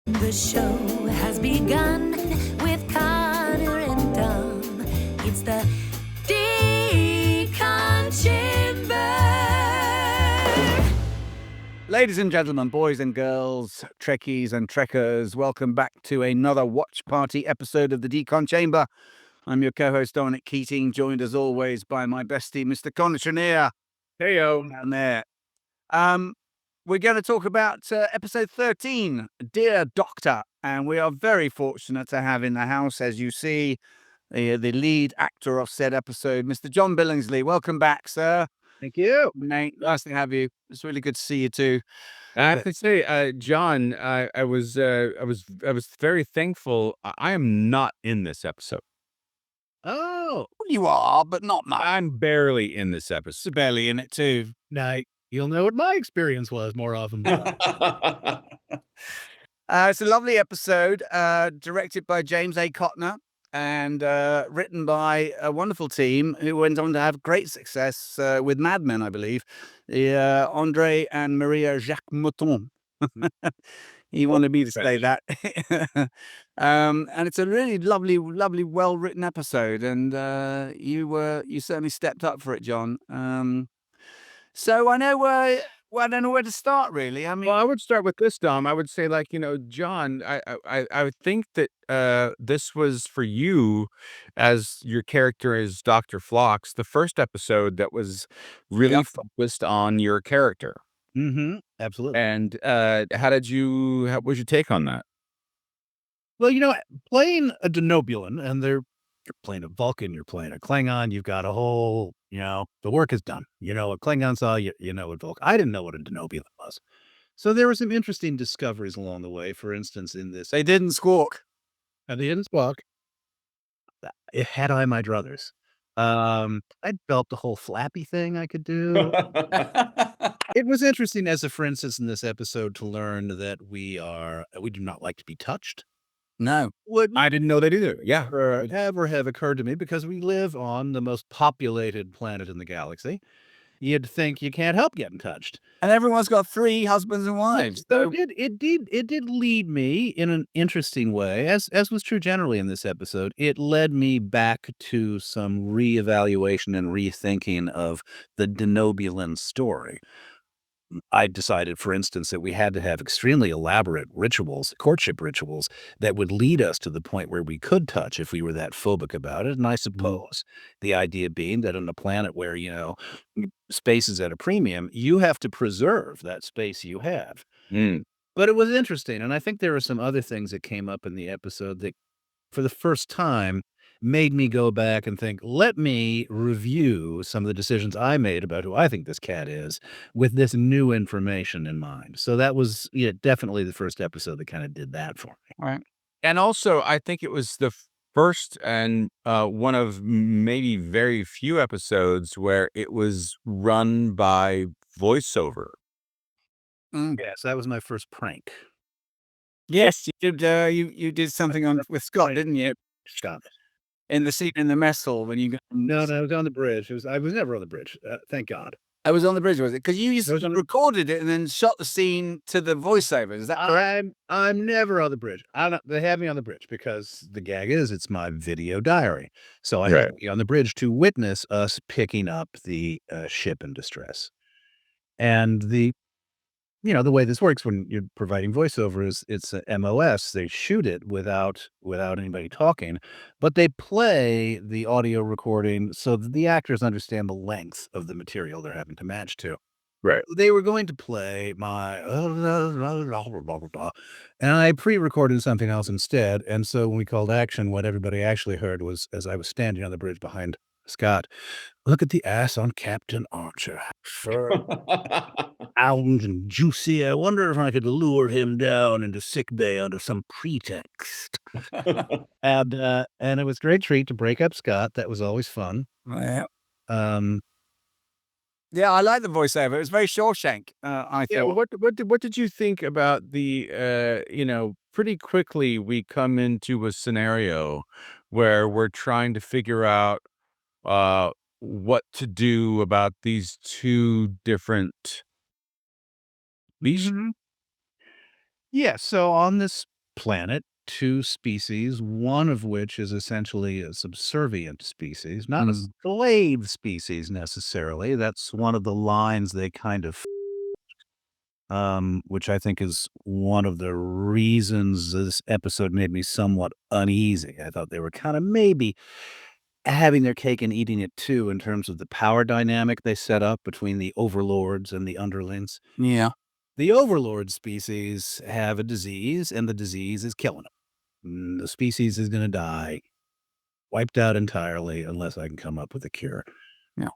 The show has begun with Connor and Dom. It's the Decon Chamber. Ladies and gentlemen, boys and girls, Trekkies and Trekkers, welcome back to another Watch Party episode of the Decon Chamber. I'm your co-host, Dominic Keating, joined as always by my bestie, Mr. Connor Trinneer. Heyo. Down there. We're going to talk about episode 13, Dear Doctor, and we are very fortunate to have in the house, as you see, the lead actor of said episode, Mr. John Billingsley. Welcome back, sir. Thank you. Mate, nice to have you. It's really good to see you too. I have to say, John, I was very thankful. I am not in this episode. Oh, you are, but not much. I'm barely in this episode. Barely in it too. Now, you'll know what my experience was more often. It's a lovely episode, directed by James A. Cotner and written by a wonderful team who went on to have great success with Mad Men, I believe. Andre and Maria Jacques Mouton. He wanted me to say that. And it's a really lovely, well-written episode, and you certainly stepped up for it, John. So I know I don't know where to start, really. I mean, Well, I would start with this, Dom. I would say, John, I would think that this was for you, as your character is Dr. Phlox, the first episode that was really focused on your character. Mm-hmm. Absolutely. And what was your take on that? Well, playing a Denobulan, and you're playing a Vulcan, you're playing a Klingon, you've got a whole, the work is done. You know what Klingons are, you know what Vulcan. I didn't know what a Denobulan was. So there were some interesting discoveries along the way. For instance, in this, they didn't squawk. And they didn't squawk. Had I my druthers. I developed a whole flappy thing I could do. It was interesting, for instance, in this episode, to learn that we do not like to be touched. No. I didn't know that either. Yeah. Ever have occurred to me, because we live on the most populated planet in the galaxy. You'd think you can't help getting touched. And everyone's got 3 husbands and wives. So it did lead me in an interesting way, as was true generally in this episode. It led me back to some reevaluation and rethinking of the Denobulan story. I decided, for instance, that we had to have extremely elaborate rituals, courtship rituals, that would lead us to the point where we could touch if we were that phobic about it. And I suppose the idea being that on a planet where, space is at a premium, you have to preserve that space you have. But it was interesting. And I think there were some other things that came up in the episode that, for the first time, made me go back and think, let me review some of the decisions I made about who I think this cat is with this new information in mind. So that was definitely the first episode that kind of did that for me. Right. And also, I think it was the first and one of maybe very few episodes where it was run by voiceover. Yes, that was my first prank. Yes, you did. You did something with Scott, didn't you? Stop it. In the scene in the mess hall when you got... No, I was on the bridge. I was never on the bridge. Thank God. I was on the bridge, was it? Because you recorded it and then shot the scene to the voiceover. Is that correct? I'm never on the bridge. They have me on the bridge because the gag is it's my video diary. So I have to be on the bridge to witness us picking up the ship in distress. And the way this works when you're providing voiceover is it's a MOS. They shoot it without anybody talking, but they play the audio recording so that the actors understand the length of the material they're having to match to. Right. They were going to play my, and I pre-recorded something else instead. And so when we called action, what everybody actually heard was, as I was standing on the bridge behind Scott, look at the ass on Captain Archer. Round and juicy. I wonder if I could lure him down into sickbay under some pretext. And it was a great treat to break up Scott. That was always fun. Yeah. Yeah, I like the voiceover. It was very Shawshank, I thought. Yeah, what did you think about the pretty quickly we come into a scenario where we're trying to figure out what to do about these 2 different species? Yeah, so on this planet, two species, one of which is essentially a subservient species, not a slave species necessarily. That's one of the lines they kind of, which I think is one of the reasons this episode made me somewhat uneasy. I thought they were kind of maybe having their cake and eating it too in terms of the power dynamic they set up between the overlords and the underlings. Yeah. The overlord species have a disease, and the disease is killing them. The species is going to die, wiped out entirely, unless I can come up with a cure. Yeah.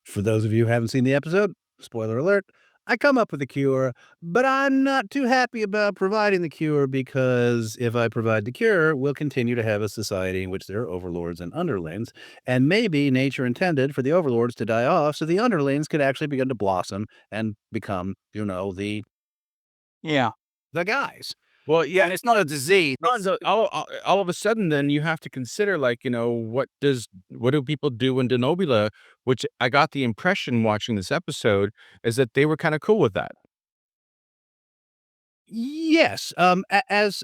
For those of you who haven't seen the episode, spoiler alert, I come up with a cure, but I'm not too happy about providing the cure because if I provide the cure, we'll continue to have a society in which there are overlords and underlings, and maybe nature intended for the overlords to die off so the underlings could actually begin to blossom and become, the Yeah. guys. Well, yeah. And it's not a disease. All of a sudden, then you have to consider, like, what do people do in Denobula, which I got the impression watching this episode is that they were kind of cool with that. Yes, as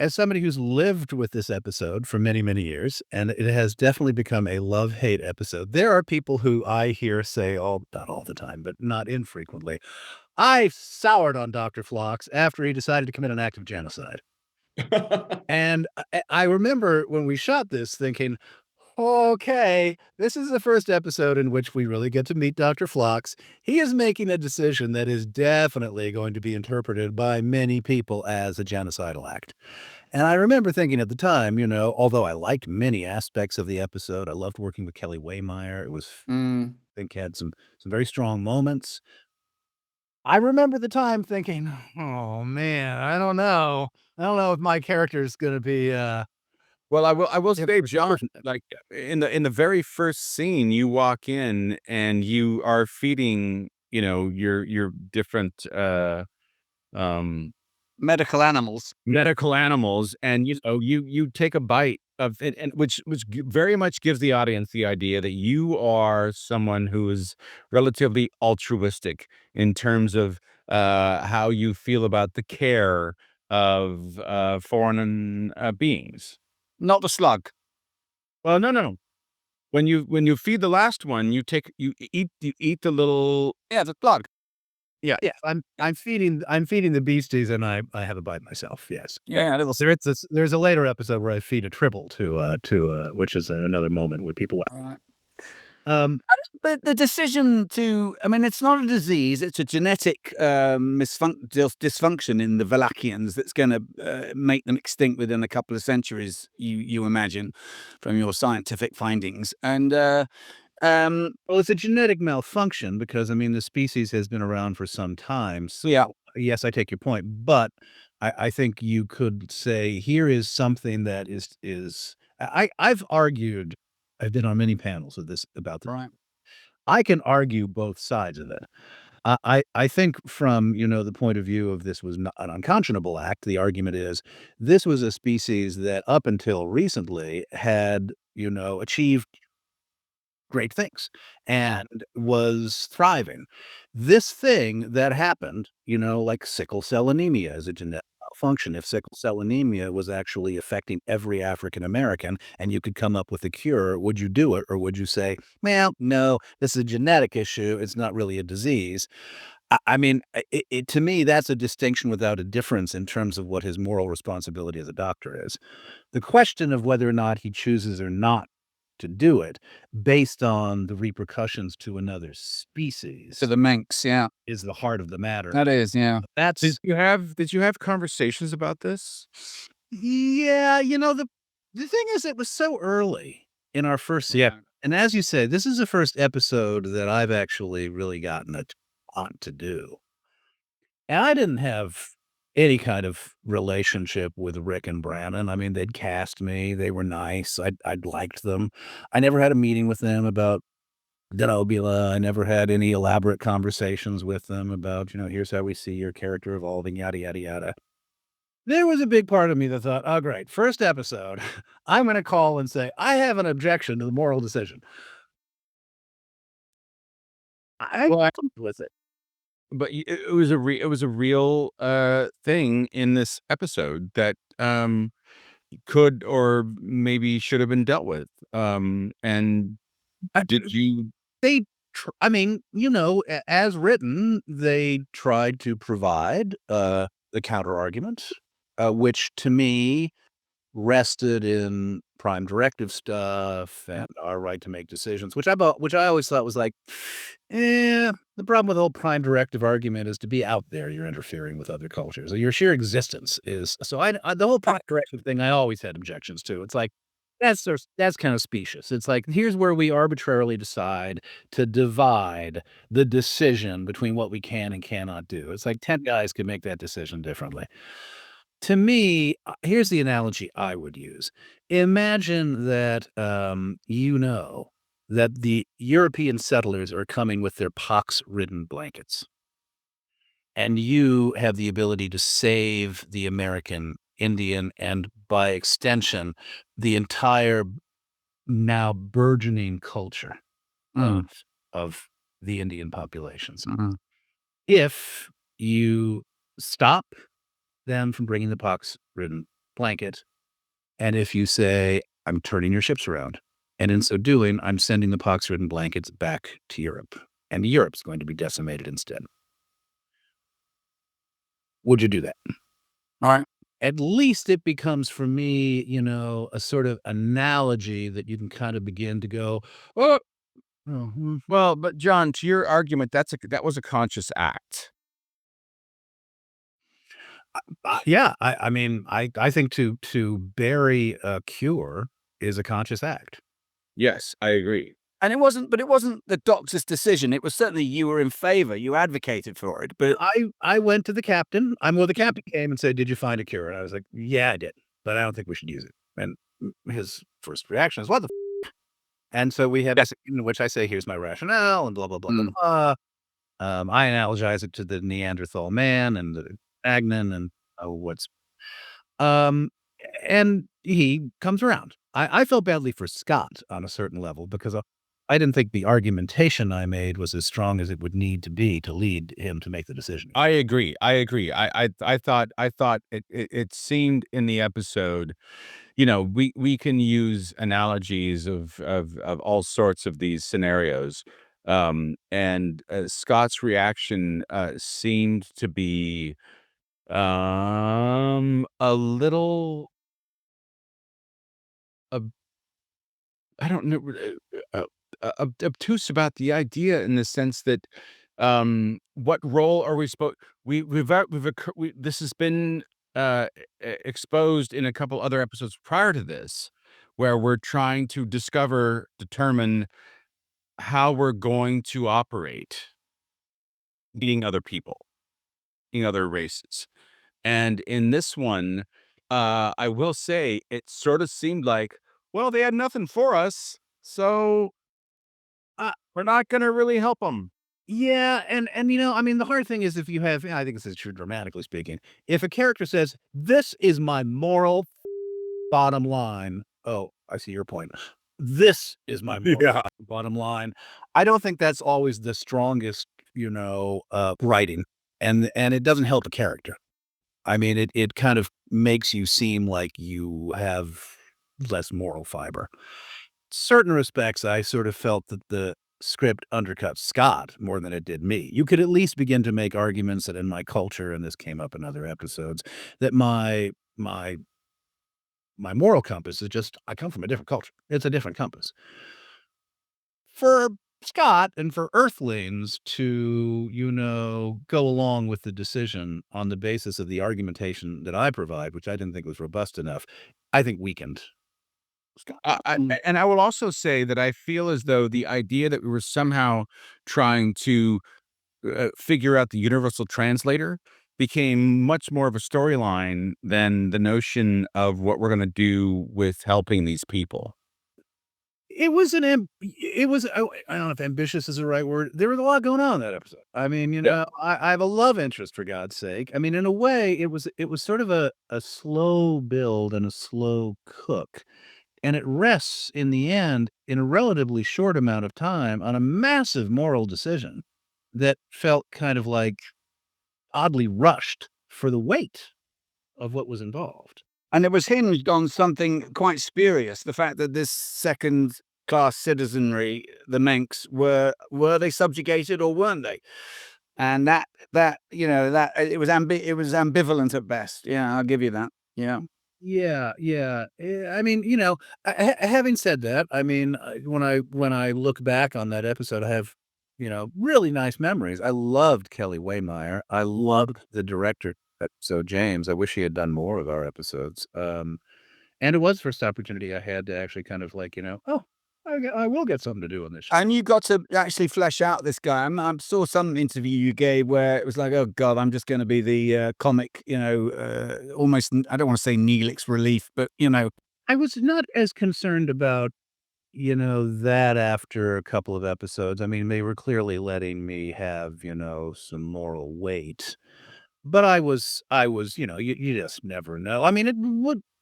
somebody who's lived with this episode for many, many years, and it has definitely become a love-hate episode, there are people who I hear say, not all the time, but not infrequently, "I soured on Dr. Phlox after he decided to commit an act of genocide." And I remember when we shot this thinking, "Okay, this is the first episode in which we really get to meet Dr. Phlox. He is making a decision that is definitely going to be interpreted by many people as a genocidal act." And I remember thinking at the time, although I liked many aspects of the episode, I loved working with Kelly Waymeyer. It was, I think, had some very strong moments. I remember the time thinking, "Oh man, I don't know. I don't know if my character is going to be." Well, I will Yeah, say, for John, sure. like in the very first scene, you walk in and you are feeding, your different um Medical animals. medical animals, and you take a bite of it, and which very much gives the audience the idea that you are someone who is relatively altruistic in terms of how you feel about the care of foreign beings. Not the slug. Well, no, no, no. When you feed the last one, you eat the little. Yeah, the slug. Yeah. Yeah, I'm feeding the beasties, and I have a bite myself. Yes. Yeah, a little. There's a later episode where I feed a tribble to which is another moment where people. Right. Um, The decision to, I mean, it's not a disease, it's a genetic dysfunction in the Valachians that's going to make them extinct within a couple of centuries, you imagine, from your scientific findings. And well, it's a genetic malfunction because the species has been around for some time. So yeah, yes, I take your point, but I think you could say here is something that is I've argued. I've been on many panels of this about this. right. I can argue both sides of it. I think from, the point of view of this was not an unconscionable act, the argument is this was a species that up until recently had, achieved great things and was thriving. This thing that happened, like sickle cell anemia is a genetic malfunction. If sickle cell anemia was actually affecting every African American and you could come up with a cure, would you do it? Or would you say, well, no, this is a genetic issue. It's not really a disease. To me, that's a distinction without a difference in terms of what his moral responsibility as a doctor is. The question of whether or not he chooses or not to do it based on the repercussions to another species To the Manx, yeah. is the heart of the matter. That is, yeah. That's Did you have conversations about this? yeah, the thing is it was so early in our first season. And as you say, this is the first episode that I've actually really gotten a lot to do. And I didn't have any kind of relationship with Rick and Brandon. They'd cast me. They were nice. I'd liked them. I never had a meeting with them about Denobula. I never had any elaborate conversations with them about, here's how we see your character evolving, yada, yada, yada. There was a big part of me that thought, oh, great, first episode, I'm going to call and say, I have an objection to the moral decision. I Well, with it. but it was a real thing in this episode that could or maybe should have been dealt with. And I did you? They I mean, as written, they tried to provide, the counter argument, which to me rested in prime directive stuff and our right to make decisions, which I always thought was like, the problem with the whole prime directive argument is to be out there, you're interfering with other cultures. Your sheer existence is so the whole prime directive thing I always had objections to. It's like that's kind of specious. It's like here's where we arbitrarily decide to divide the decision between what we can and cannot do. It's like 10 guys could make that decision differently. To me, here's the analogy I would use. Imagine that, that the European settlers are coming with their pox-ridden blankets, and you have the ability to save the American Indian and, by extension, the entire now burgeoning culture Mm. of the Indian populations. Mhm. If you stop them from bringing the pox-ridden blanket, and if you say, "I'm turning your ships around, and in so doing, I'm sending the pox-ridden blankets back to Europe, and Europe's going to be decimated instead." Would you do that? All right. At least it becomes for me, a sort of analogy that you can kind of begin to go, "Oh, Well, but John, to your argument, that was a conscious act. yeah." I mean, I think to bury a cure is a conscious act. Yes, I agree. And it wasn't the doctor's decision. It was certainly you were in favor. You advocated for it, but I went to the captain. The captain came and said, "Did you find a cure?" And I was like, "Yeah, I did, but I don't think we should use it." And his first reaction is, "What the f-?" And so we have Yeah. this in which I say, "Here's my rationale," and blah, blah, blah, blah, Mm. blah. I analogize it to the Neanderthal man and the Agnon and, what's um, and he comes around. I felt badly for Scott on a certain level because, I didn't think the argumentation I made was as strong as it would need to be to lead him to make the decision. I agree. I agree. I thought it seemed in the episode, we can use analogies of all sorts of these scenarios. And Scott's reaction seemed to be a little ob- I don't know, obtuse about the idea in the sense that what role are we supposed this has been exposed in a couple other episodes prior to this, where we're trying to determine how we're going to operate eating other people, eating other races. And in this one, I will say it sort of seemed like, well, they had nothing for us, so we're not gonna really help them. Yeah, and I mean, the hard thing is if you have, I think this is true dramatically speaking. If a character says, "This is my moral bottom line." Oh, I see your point. This is my moral Yeah. bottom line. I don't think that's always the strongest, writing, and it doesn't help a character. I mean, it kind of makes you seem like you have less moral fiber. Certain respects, I sort of felt that the script undercut Scott more than it did me. You could at least begin to make arguments that in my culture, and this came up in other episodes, that my moral compass is just I come from a different culture. It's a different compass. For Scott and for Earthlings to, go along with the decision on the basis of the argumentation that I provide, which I didn't think was robust enough, I think weakened Scott. And I will also say that I feel as though the idea that we were somehow trying to figure out the universal translator became much more of a storyline than the notion of what we're going to do with helping these people. I don't know if ambitious is the right word. There was a lot going on in that episode. I mean, I have a love interest for God's sake. I mean, in a way, it was sort of a slow build and a slow cook. And it rests in the end in a relatively short amount of time on a massive moral decision that felt kind of like oddly rushed for the weight of what was involved. And it was hinged on something quite spurious, the fact that this second-class citizenry, the Manx, were they subjugated or weren't they? And that it was ambivalent at best. Yeah, I'll give you that. Yeah. Yeah, yeah. I mean, having said that, I mean, when I look back on that episode, I have, really nice memories. I loved Kelly Waymeyer. I loved the director. So James, I wish he had done more of our episodes. And it was the first opportunity I had to actually kind of like, oh, I will get something to do on this show. And you got to actually flesh out this guy. I saw some interview you gave where it was like, oh God, I'm just going to be the comic, almost, I don't want to say Neelix relief, but, I was not as concerned about, that after a couple of episodes. I mean, they were clearly letting me have, some moral weight. But you just never know. I mean,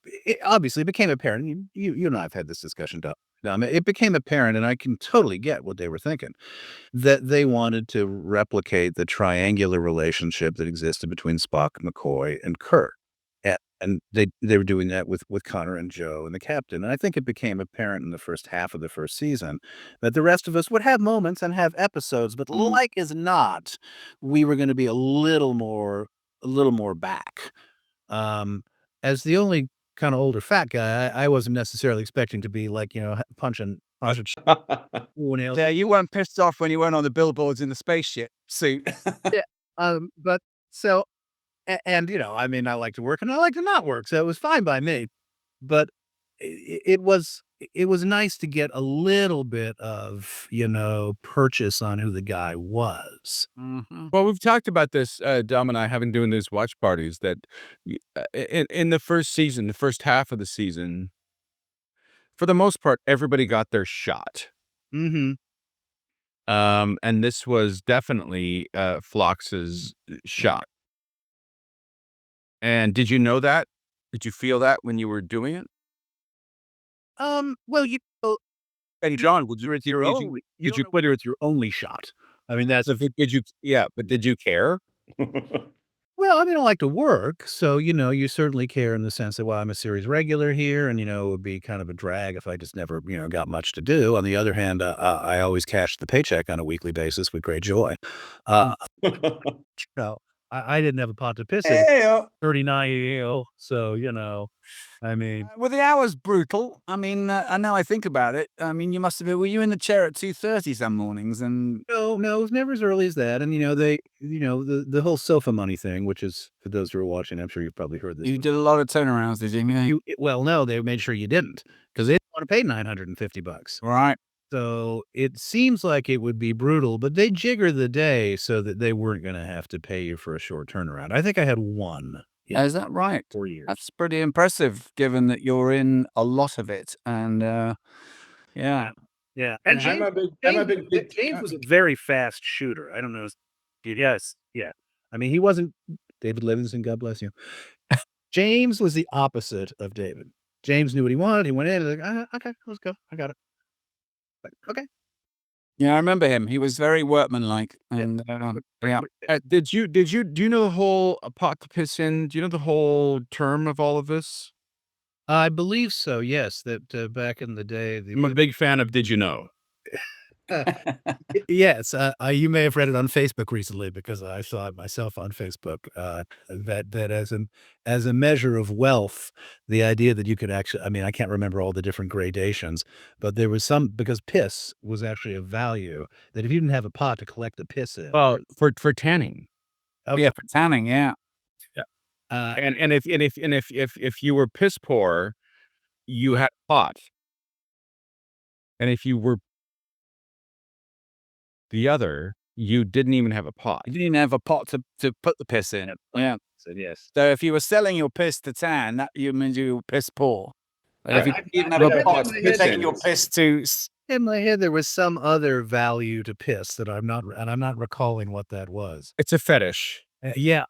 it obviously became apparent. You and I have had this discussion, Dom. It became apparent, and I can totally get what they were thinking, that they wanted to replicate the triangular relationship that existed between Spock, McCoy, and Kirk. And they were doing that with Connor and Joe and the captain. And I think it became apparent in the first half of the first season that the rest of us would have moments and have episodes, but like as not, we were going to be a little more back. As the only kind of older fat guy, I wasn't necessarily expecting to be like, punching anyone else. yeah, you weren't pissed off when you went on the billboards in the spaceship suit. But so, and I mean, I like to work and I like to not work, so it was fine by me. But it was nice to get a little bit of, purchase on who the guy was. Mhm. Well, we've talked about this, Dom and I having doing these watch parties that in the first season, the first half of the season, for the most part, everybody got their shot. Mhm. And this was definitely Phlox's shot. And did you know that? Did you feel that when you were doing it? Well, And John, would you it's your only, did you put it's your only shot. I mean, that's did you? Yeah, but did you care? well, I mean, I like to work, so, you certainly care in the sense that, well, I'm a series regular here, and, it would be kind of a drag if I just never, got much to do. On the other hand, I always cash the paycheck on a weekly basis with great joy. No, I didn't have a pot to piss in, Yeah. 39, so, I mean, Were the hours brutal? I mean, I know I think about it. I mean, you must have been. Were you in the chair at 2:30 some mornings? And no, it was never as early as that, and, the whole sofa money thing, which is, for those who are watching, I'm sure you've probably heard this. you did a lot of turnarounds, did you? Yeah. Well, no, they made sure you didn't, because they didn't wanna pay $950. Right. So, it seems like it would be brutal, but they jigger the day so that they weren't gonna have to pay you for a short turnaround. I think I had one in Is that right? 4 years. That's pretty impressive, given that you're in a lot of it. And yeah. Yeah, and James was a very fast shooter. I don't know. Yes, yeah. I mean, he wasn't David Livingston, God bless you. James was the opposite of David. James knew what he wanted. He went in and like, okay, let's go. I got it. Like, okay. Yeah, I remember him. He was very workmanlike. And yeah. Do you know the whole pot to piss in? Do you know the whole term of all of this? I believe so. Yes, that back in the day, I'm a big fan of Did You Know? Yes, you may have read it on Facebook recently because I saw it myself on Facebook. That as a measure of wealth, the idea that you could actually, I mean, I can't remember all the different gradations, but there was some, because piss was actually of value, that if you didn't have a pot to collect the piss in. Well, for tanning. Yeah, for tanning. Yeah. And if you were piss poor, you had a pot. And if you were the other, you didn't even have a pot. You didn't even have a pot to put the piss in. Yeah. Said yes. So if you were selling your piss to tan, that means you were piss poor. But if you didn't have I a pot had to piss take in. your piss to, In my head, there was some other value to piss that I'm not recalling what that was. It's a fetish. Yeah.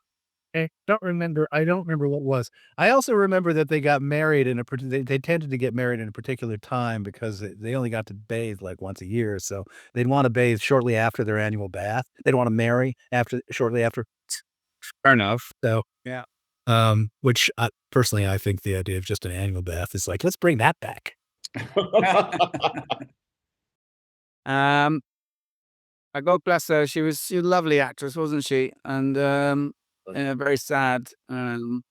I don't remember what it was. I also remember that they got married they tended to get married in a particular time because they only got to bathe, like, once a year, so they'd wanna bathe shortly after their annual bath. They'd wanna marry shortly after. Fair enough. So, Yeah. which, personally, I think the idea of just an annual bath is like, "Let's bring that back." Um, God bless her. She was a lovely actress, wasn't she? And very sad. That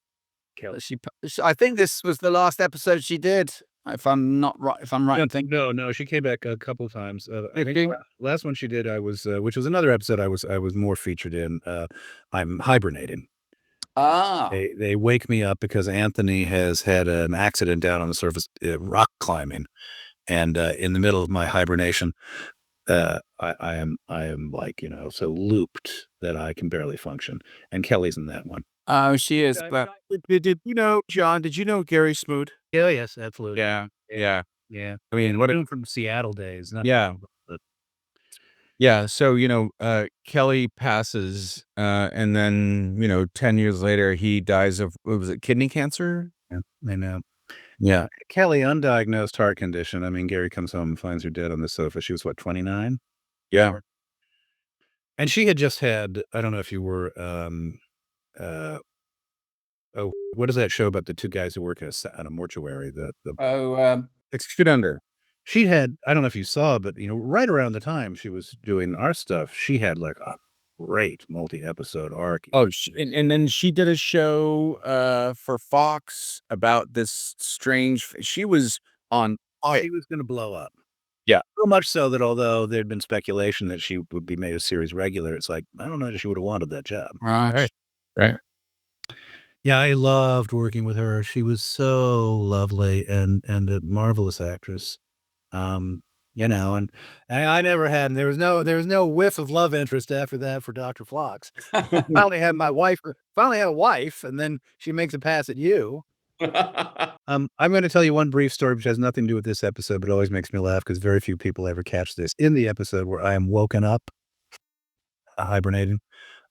I think this was the last episode she did. If I'm not right, if I'm right in thinking. No, she came back a couple times. I think Okay. last one she did, which was another episode I was more featured in. I'm hibernating. Ah, They wake me up because Anthony has had an accident down on the surface, rock climbing, and in the middle of my hibernation, I am like, so looped that I can barely function. And Kelly's in that one. oh, she is. But John, did you know Gary Smoot? Yeah, yes, absolutely. Yeah. Yeah. Yeah. I mean, what a Him from Seattle days. Yeah. Yeah, so, Kelly passes, and then, 10 years later, he dies of, what was it, kidney cancer? Yeah, I know. Yeah. Kelly, undiagnosed heart condition. I mean, Gary comes home and finds her dead on the sofa. She was, what, 29? Yeah. And she had just had, I don't know if you were, what is that show about the two guys who work at a mortuary? oh, 6 Feet Under. She had, I don't know if you saw, but, right around the time she was doing our stuff, she had like a great multi-episode arc. Oh, and then she did a show, for Fox about this strange she was on She was going to blow up. Yeah. So much so that although there'd been speculation that she would be made a series regular, it's like, I don't know if she would have wanted that job. right. Right. Yeah, I loved working with her. She was so lovely and a marvelous actress. And I never had, and there was no whiff of love interest after that for Dr. Phlox. Finally had a wife, and then she makes a pass at you. I'm going to tell you one brief story which has nothing to do with this episode, but it always makes me laugh because very few people ever catch this. In the episode where I am woken up, hibernating,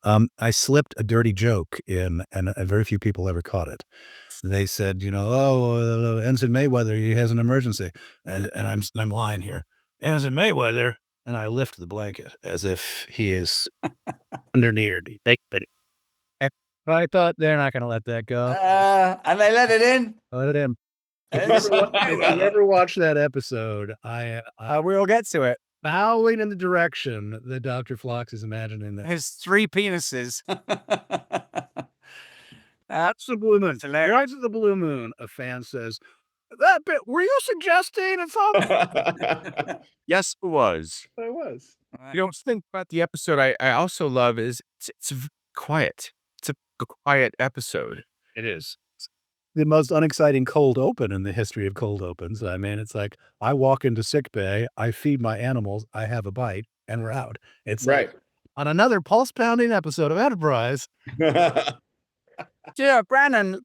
I slipped a dirty joke in, and very few people ever caught it. They said, Ensign Mayweather, he has an emergency, and I'm lying here, Ensign Mayweather, and I lift the blanket as if he is underneath. I thought they're not going to let that go. And they let it in. Let it in. It's- If you ever watch that episode, I We'll get to it. bowing in the direction that Dr. Phlox is imagining that. His 3 penises. That's the blue moon. Rise of the blue moon. A fan says, "That bit. Were you suggesting it's all?" Yes, it was. I was. Think about the episode I also love is it's quiet. It's a quiet episode. It is the most unexciting cold open in the history of cold opens. I mean, it's like I walk into sick bay, I feed my animals, I have a bite, and we're out. It's Right. like, on another pulse pounding episode of Enterprise. Yeah, Brandon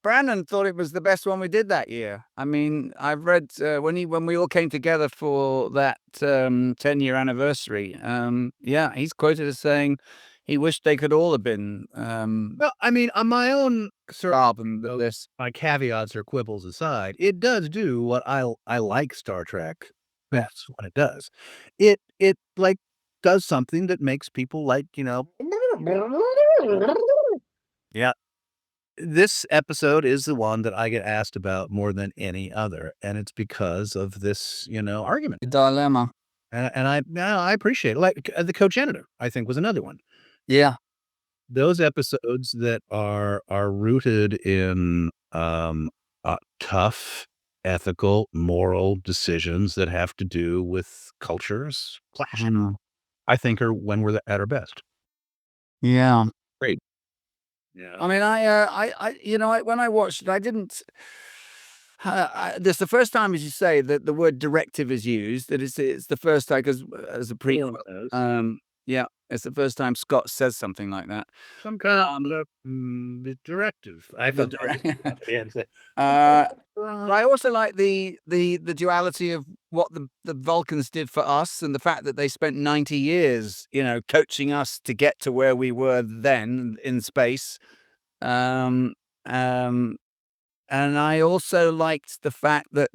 thought it was the best one we did that year. I mean, I've read when we all came together for that 10-year anniversary. Yeah, he's quoted as saying he wished they could all have been Well, I mean, on my own album. This my caveats or quibbles aside, it does do what I like Star Trek best when it does. It like does something that makes people like, Yeah. This episode is the one that I get asked about more than any other, and it's because of this, argument. dilemma. And I appreciate it. Like the co-janitor, I think was another one. Yeah, Those episodes that are rooted in tough, ethical, moral decisions that have to do with cultures clash, I think are when we're at our best. yeah. Great. Yeah. I mean, when I watched it, I didn't. This is the first time, as you say, that the word directive is used. That it's the first time because as a prequel. Yeah, it's the first time Scott says something like that. Some kind of directive. I thought. But I also like the duality of what the Vulcans did for us, and the fact that they spent 90 years, coaching us to get to where we were then in space, Um, um, and I also liked the fact that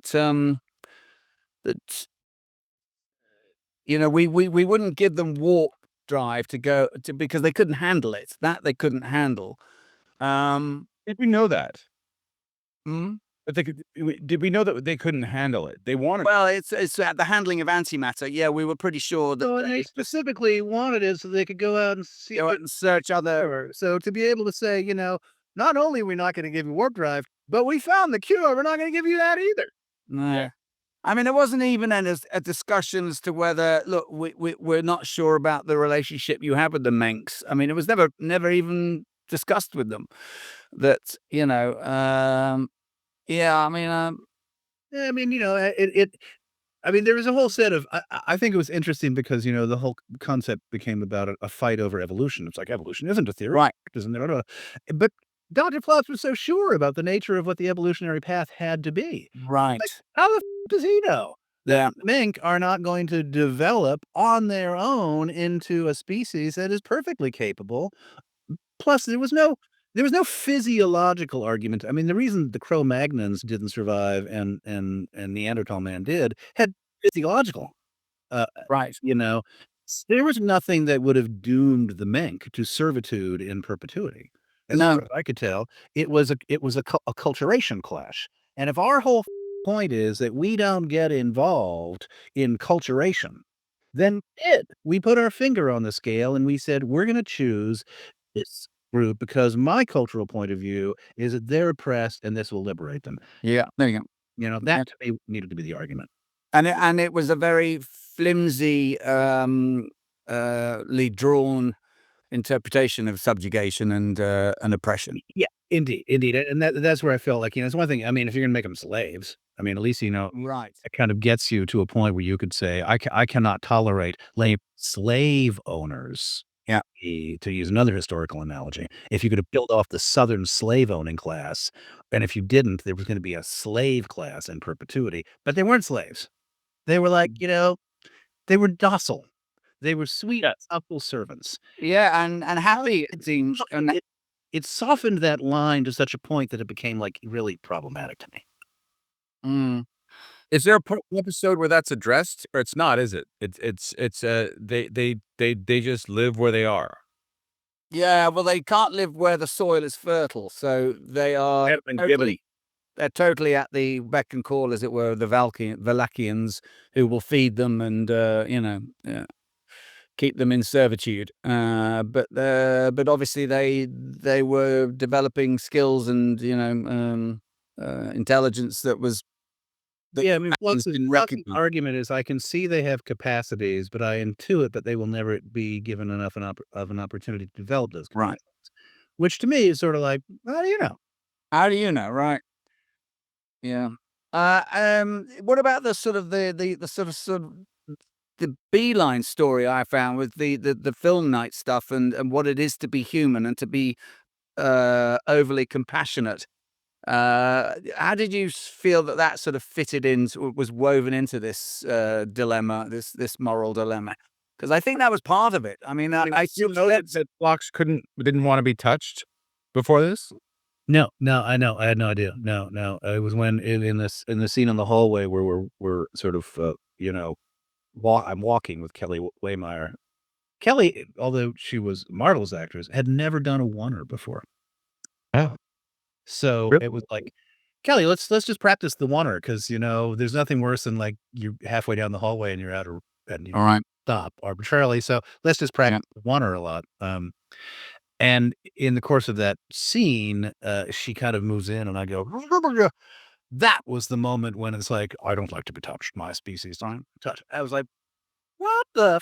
that we wouldn't give them warp drive to go to because they couldn't handle it. That they couldn't handle. Did we know that? Hmm? But did we know that they couldn't handle it? They wanted. Well, it's the handling of antimatter. Yeah, we were pretty sure that So and they specifically wanted it so they could go out and see go out and search other. cure. So to be able to say, not only are we not going to give you warp drive, but we found the cure. We're not going to give you that either. No. Yeah. I mean, there wasn't even a discussion as to whether, look, we're not sure about the relationship you have with the Menks. I mean, it was never even discussed with them that, yeah, I mean, Yeah, I mean, I mean, there was a whole set of. I think it was interesting because the whole concept became about a fight over evolution. It's like evolution isn't a theory, right, isn't it? But Dr. Phlox was so sure about the nature of what the evolutionary path had to be. right. How the does he know? Yeah, Mink are not going to develop on their own into a species that is perfectly capable. Plus, there was no physiological argument. I mean, the reason the Cro-Magnons didn't survive and Neanderthal man did had physiological. Uh, right. there was nothing that would have doomed the mink to servitude in perpetuity. As No. far as I could tell, it was a acculturation clash. And if our whole point is that we don't get involved in culturation, then we put our finger on the scale and we said we're going to choose this group because my cultural point of view is that they're oppressed and this will liberate them. Yeah, there you go. That to me needed to be the argument. And it was a very flimsy, drawn interpretation of subjugation and oppression. Yeah, indeed, and that's where I felt like it's one thing. I mean, if you're gonna make them slaves, I mean, at least Right. it kind of gets you to a point where you could say, I cannot tolerate slave owners. Yeah. To use another historical analogy, if you could have built off the Southern slave owning class, and if you didn't, there was going to be a slave class in perpetuity. But they weren't slaves. They were like, they were docile. They were sweet, supple servants. Yeah, and happy it seems. And It softened that line to such a point that it became like really problematic to me. Is there a episode where that's addressed, or it's not? Is it? They just live where they are. yeah, well, they can't live where the soil is fertile, so they are they're totally at the beck and call, as it were, of the Valachians, who will feed them and keep them in servitude. But obviously they were developing skills and intelligence that was. Yeah, I mean, Flux's Flux's argument is I can see they have capacities, but I intuit that they will never be given enough of an opportunity to develop those Right. capacities. Which to me is sort of like, how do you know? How do you know? Right. Yeah. What about the sort of the sort of the beeline story I found with the film night stuff and what it is to be human and to be overly compassionate? How did you feel that sort of fitted in, was woven into this dilemma, this moral dilemma? Because I think that was part of it. I mean, I You know that Phlox didn't want to be touched before this. No, I know. I had no idea. No. It was when in the scene in the hallway where we're sort of I'm walking with Kelly Waymeyer. Kelly, although she was Marvel's actress, had never done a oneer before. Oh. So Really? it was like, Kelly, let's just practice the oneer because there's nothing worse than like you're halfway down the hallway and you're out and you all right. stop arbitrarily. So let's just practice the oneer a lot. And in the course of that scene, she kind of moves in and I go, that was the moment when it's like, I don't like to be touched. My species don't touch. I was like, what the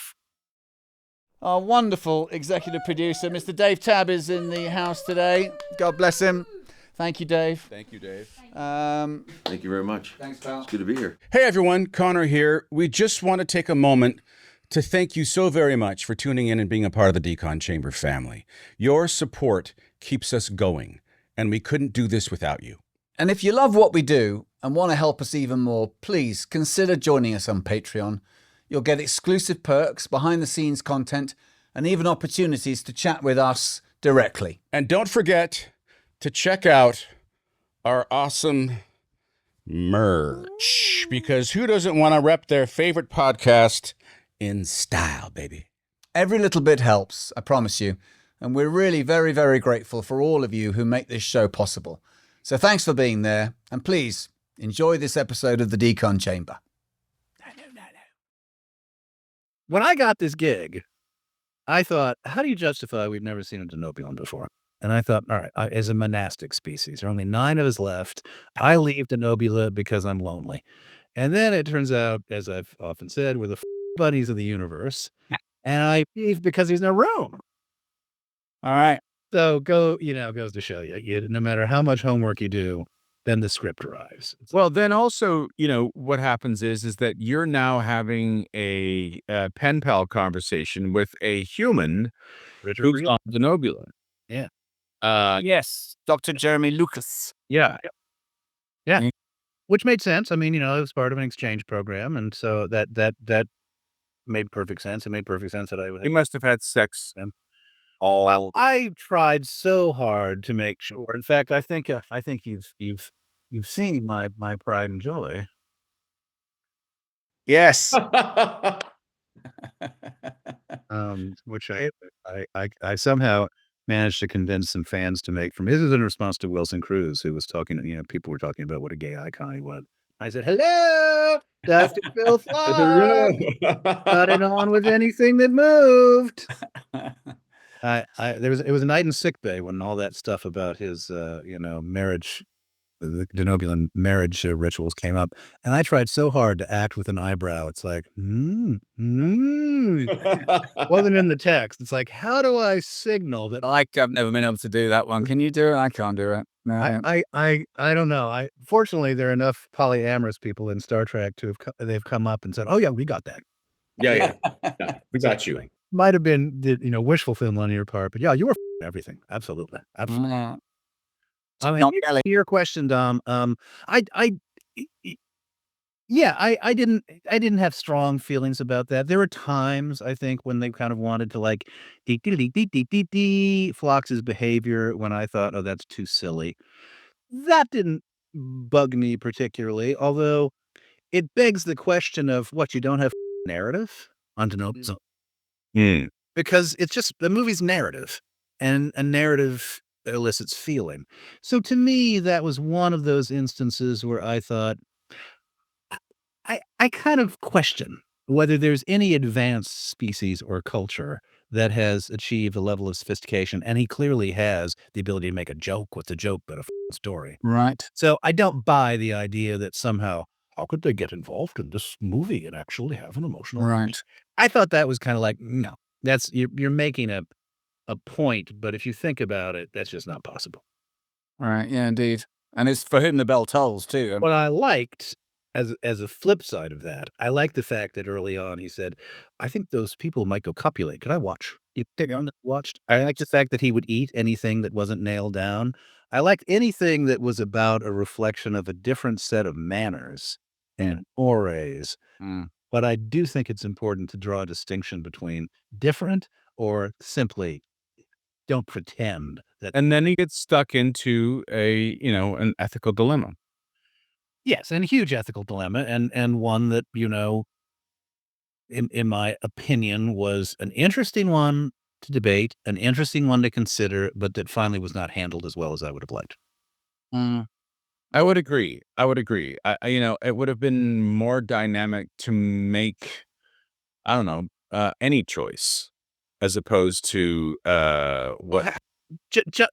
Our wonderful executive producer, Mr. Dave Tabb, is in the house today. God bless him. Thank you, Dave. Thank you, Dave. Thank you very much. Thanks, pal. It's good to be here. Hey everyone, Connor here. We just want to take a moment to thank you so very much for tuning in and being a part of the Decon Chamber family. Your support keeps us going, and we couldn't do this without you. And if you love what we do and want to help us even more, please consider joining us on Patreon. You'll get exclusive perks, behind-the-scenes content, and even opportunities to chat with us directly. And don't forget to check out our awesome merch, because who doesn't want to rep their favorite podcast in style, baby? Every little bit helps, I promise you. And we're really very, very grateful for all of you who make this show possible. So thanks for being there. And please enjoy this episode of the Decon Chamber. No. When I got this gig, I thought, how do you justify we've never seen a Denobulan before? And I thought, all right, as a monastic species, there are only 9 of us left. I leave Denobula because I'm lonely. And then it turns out, as I've often said, we're the buddies of the universe. And I leave because there's no room. All right. So goes to show you, no matter how much homework you do, then the script arrives. Well, then also, what happens is that you're now having a pen pal conversation with a human Richard who's Friel. on Denobula. Yeah. Yes, Dr. Jeremy Lucas. Yeah. Mm. Which made sense. I mean, it was part of an exchange program. And so that made perfect sense. It made perfect sense that I would. He must have had sex all out. I tried so hard to make sure. In fact, I think you've seen my pride and joy. Yes. Which I somehow managed to convince some fans to make from. This is in response to Wilson Cruz, who was talking. People were talking about what a gay icon he was. I said, "Hello, Dr. Phil Phlox. Got it on with anything that moved." It was a night in sickbay when all that stuff about his marriage, the Denobulan marriage rituals came up, and I tried so hard to act with an eyebrow. It's like, wasn't in the text. It's like, how do I signal that? I've never been able to do that one. Can you do it? I can't do it. No. I don't know. Fortunately, there are enough polyamorous people in Star Trek to they've come up and said, "Oh yeah, we got that. Yeah, we got you." Might have been wish fulfillment on your part, but yeah, you were everything. Absolutely. Mm. I mean, Not really. your question, Dom. I didn't have strong feelings about that. There were times, I think, when they kind of wanted to like Phlox's behavior when I thought, oh, that's too silly. That didn't bug me particularly, although it begs the question of what you don't have narrative on Denobula. Because it's just the movie's narrative, and a narrative elicits feeling. So to me, that was one of those instances where I thought, I kind of question whether there's any advanced species or culture that has achieved a level of sophistication, and he clearly has the ability to make a joke with the joke, but a story. Right. So I don't buy the idea that somehow, how could they get involved in this movie and actually have an emotional? Right. I thought that was kind of like, no, that's you're making a point, but if you think about it, that's just not possible. Right. Yeah, indeed. And it's for whom the bell tolls too. What I liked as a flip side of that, I like the fact that early on he said, "I think those people might go copulate. Could I watch?" You think I watched? I like the fact that he would eat anything that wasn't nailed down. I liked anything that was about a reflection of a different set of manners and mores. But I do think it's important to draw a distinction between different or simply don't pretend that. And then he gets stuck into an ethical dilemma. Yes, and a huge ethical dilemma, and one that, in my opinion, was an interesting one to debate, an interesting one to consider, but that finally was not handled as well as I would have liked. I would agree. It would have been more dynamic to make, I don't know, any choice as opposed to what.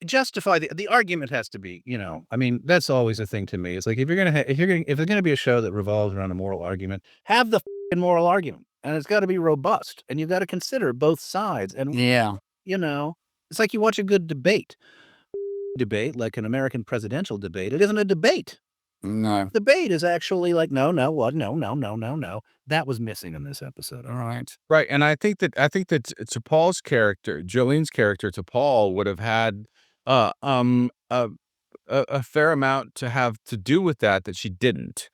Justify the argument has to be, I mean, that's always a thing to me. It's like if there's gonna be a show that revolves around a moral argument, have the moral argument, and it's got to be robust, and you've got to consider both sides. And Yeah. It's like you watch a good debate, like an American presidential debate. It isn't a debate. No. Debate is actually like no. That was missing in this episode. All right. Right, and I think that to Paul's character, Jolene's character to Paul would have had a fair amount to have to do with that she didn't.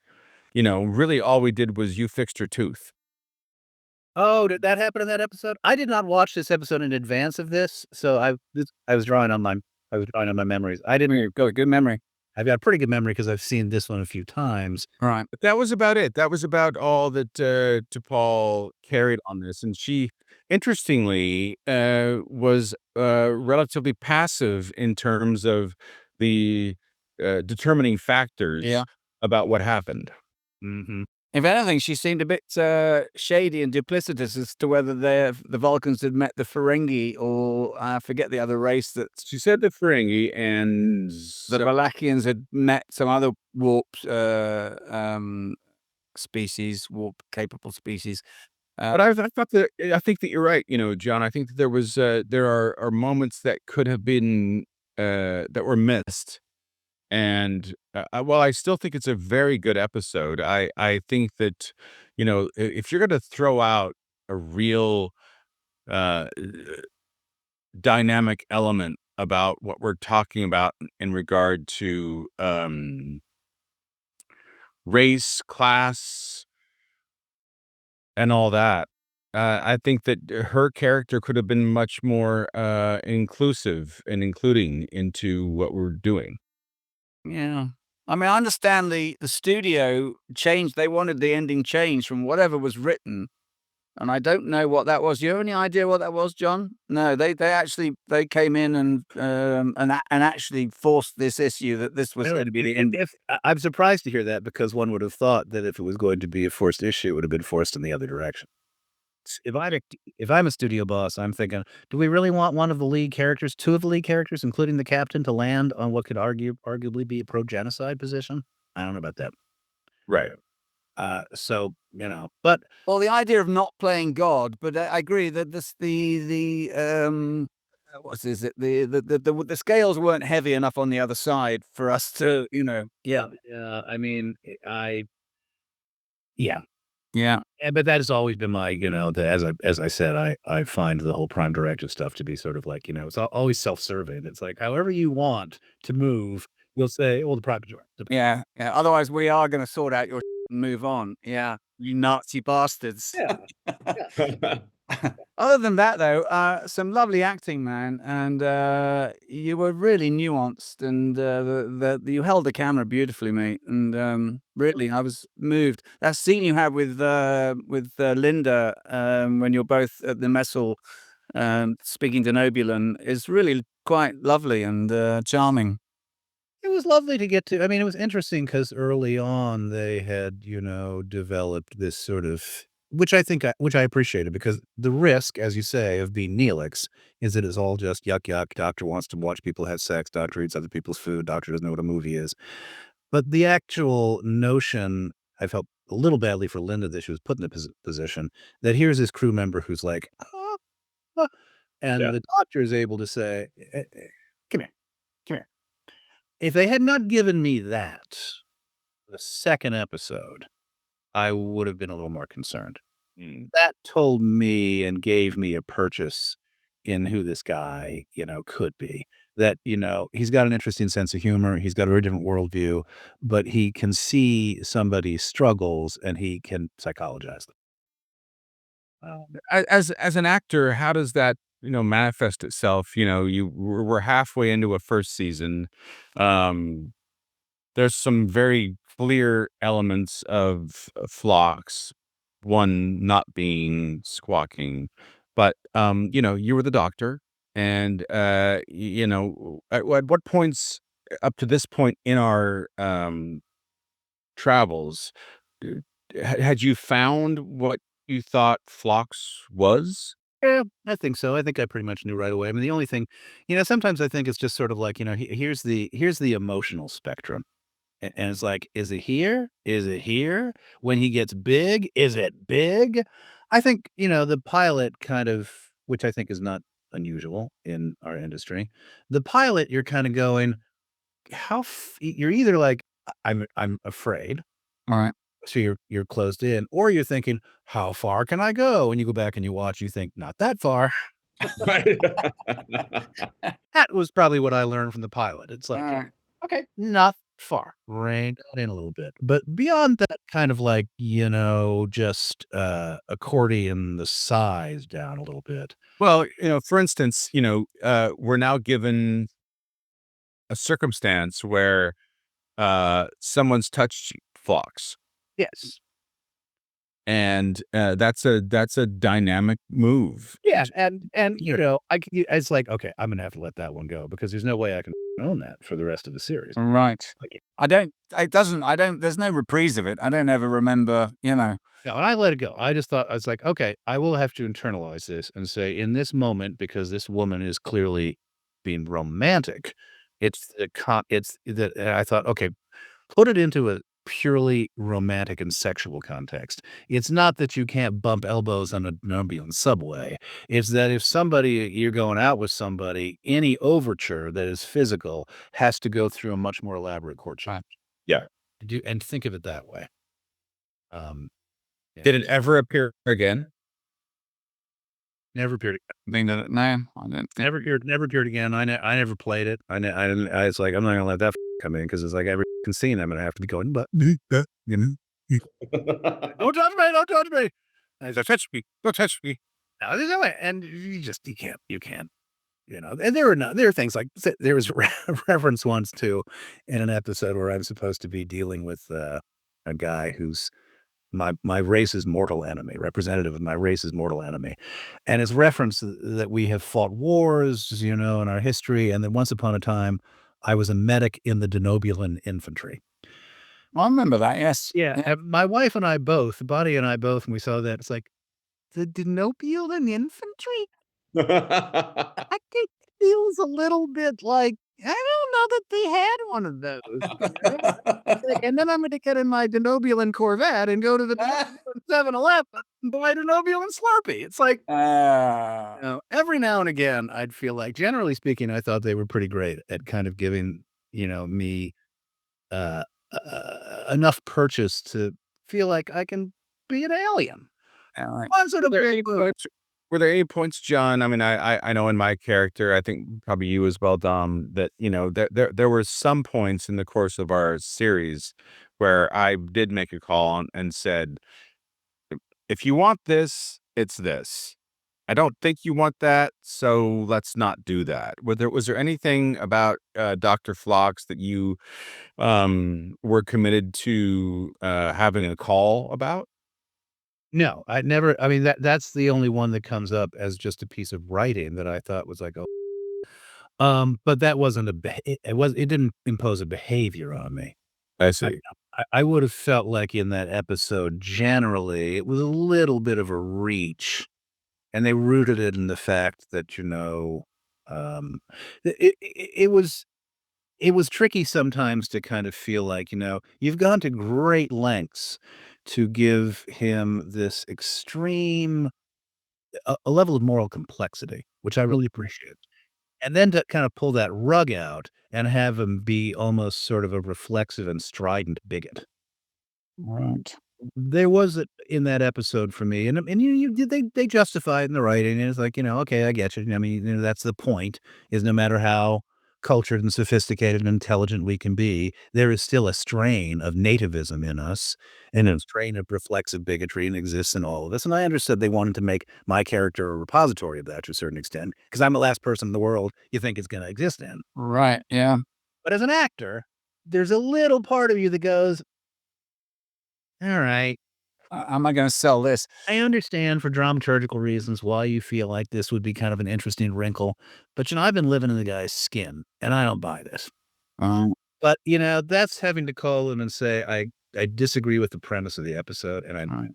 Really all we did was you fixed her tooth. Oh, did that happen in that episode? I did not watch this episode in advance of this, so I was drawing on my I was drawing on my memories. I didn't. You've got a good memory. I've got a pretty good memory because I've seen this one a few times. Right. But that was about it. That was about all that T'Pol carried on this, and she, interestingly, was relatively passive in terms of the determining factors Yeah. about what happened. Mm-hmm. If anything, she seemed a bit shady and duplicitous as to whether the Vulcans had met the Ferengi or I forget the other race that She said the Ferengi and the Valachians had met some other warp species, warp capable species. But I thought that I think that you're right, John. I think that there are moments that could have been that were missed. And while I still think it's a very good episode, I think that, if you're going to throw out a real uh, dynamic element about what we're talking about in regard to race, class, and all that, I think that her character could have been much more inclusive and including into what we're doing. Yeah. I mean, I understand the studio changed. They wanted the ending changed from whatever was written, and I don't know what that was. You have any idea what that was, John? No, they actually they came in and actually forced this issue that this was going to be the end. I'm surprised to hear that because one would have thought that if it was going to be a forced issue, it would have been forced in the other direction. If I'm a studio boss, I'm thinking, do we really want one of the lead characters, two of the lead characters, including the captain, to land on what could arguably be a pro-genocide position? I don't know about that. Right. So but Well, the idea of not playing God, but I agree that what is it? The scales weren't heavy enough on the other side for us to, yeah, I mean, yeah. Yeah. But that has always been my, as I said, I find the whole Prime Directive stuff to be sort of like, it's always self-serving. It's like however you want to move, you'll say, "Oh, the Prime Directive." Yeah. Otherwise, we are going to sort out your and move on. Yeah. You Nazi bastards. Yeah. Other than that, though, some lovely acting, man, and you were really nuanced, and you held the camera beautifully, mate. And really, I was moved. That scene you had with Linda when you're both at the messel speaking to Nobulin is really quite lovely and charming. It was lovely to get to. I mean, it was interesting because early on they had, developed this sort of which I appreciated because the risk, as you say, of being Neelix is that it's all just yuck yuck. Doctor wants to watch people have sex. Doctor eats other people's food. Doctor doesn't know what a movie is. But the actual notion, I felt a little badly for Linda that she was put in a position that here's this crew member who's like, "Ah, ah," and Yeah. the doctor is able to say, "Come here, come here." If they had not given me that, the second episode, I would have been a little more concerned. That told me and gave me a purchase in who this guy, could be. That, he's got an interesting sense of humor. He's got a very different worldview, but he can see somebody's struggles and he can psychologize them. As an actor, how does that, manifest itself? We're halfway into a first season. There's some very clear elements of Phlox, one not being squawking, but you were the doctor, and at what points up to this point in our travels, uh, had you found what you thought Phlox was? Yeah, I think so. I think I pretty much knew right away. I mean, the only thing, sometimes I think it's just sort of like, here's the emotional spectrum. And it's like, is it here? Is it here? When he gets big, is it big? I think, the pilot kind of, which I think is not unusual in our industry. The pilot, you're kind of going, you're either like, I'm afraid. All right. So you're closed in, or you're thinking, how far can I go? And you go back and you watch, you think, not that far. That was probably what I learned from the pilot. It's like, All right. okay, not far. Rein that in a little bit. But beyond that kind of like, just accordion the size down a little bit. Well, for instance, we're now given a circumstance where someone's touched Phlox, Yes. and that's a dynamic move. Yeah, and it's like, okay, I'm gonna have to let that one go because there's no way I can own that for the rest of the series. Right. Like, There's no reprise of it. I don't ever remember, no, and I let it go. I just thought I was like, okay, I will have to internalize this and say, in this moment, because this woman is clearly being romantic, it's that I thought, okay, put it into a purely romantic and sexual context. It's not that you can't bump elbows on a Nubian subway. It's that if you're going out with somebody, any overture that is physical has to go through a much more elaborate courtship. Right. Yeah. And think of it that way. Yeah. Did it ever appear again? Never appeared. no, I don't think. Never appeared again. I never played it. I didn't. I was like, I'm not gonna let that come in because it's like every scene I'm gonna have to be going, but you know, don't touch me, don't touch me. Don't touch me, don't touch me. No, there's no way. And you can't. And there are things like there was reference once to in an episode where I'm supposed to be dealing with a guy who's my race's mortal enemy, representative of my race's mortal enemy. And it's referenced that we have fought wars, in our history, and that once upon a time, I was a medic in the Denobulan infantry. I remember that, yes. Yeah, and my wife and I both, Buddy and I both, when we saw that, it's like, the Denobulan infantry? I think it feels a little bit like, I don't know that they had one of those. And then I'm gonna get in my Denobulan Corvette and go to the 7-Eleven and buy a Denobulan Slurpee. It's like, every now and again, I'd feel like, generally speaking, I thought they were pretty great at kind of giving, me uh, enough purchase to feel like I can be an alien. One sort of big move. Were there any points, John? I mean, I know in my character, I think probably you as well, Dom, that there were some points in the course of our series where I did make a call and said, if you want this, it's this. I don't think you want that, so let's not do that. Was there anything about Dr. Phlox that you were committed to having a call about? No, I never. I mean, that's the only one that comes up as just a piece of writing that I thought was like, oh, but that wasn't it didn't impose a behavior on me. I see. I would have felt like in that episode, generally, it was a little bit of a reach, and they rooted it in the fact that, it was tricky sometimes to kind of feel like, you've gone to great lengths to give him this extreme a level of moral complexity, which I really appreciate. And then to kind of pull that rug out and have him be almost sort of a reflexive and strident bigot. Right. There was it in that episode for me, and they justify it in the writing, and it's like, okay, I get you. I mean, that's the point, is no matter how cultured and sophisticated and intelligent we can be, there is still a strain of nativism in us, and a strain of reflexive bigotry and exists in all of us. And I understood they wanted to make my character a repository of that to a certain extent, because I'm the last person in the world you think it's going to exist in. Right, yeah. But as an actor, there's a little part of you that goes, all right, Am I going to sell this? I understand for dramaturgical reasons why you feel like this would be kind of an interesting wrinkle, but I've been living in the guy's skin, and I don't buy this. But that's having to call in and say I disagree with the premise of the episode, and Right.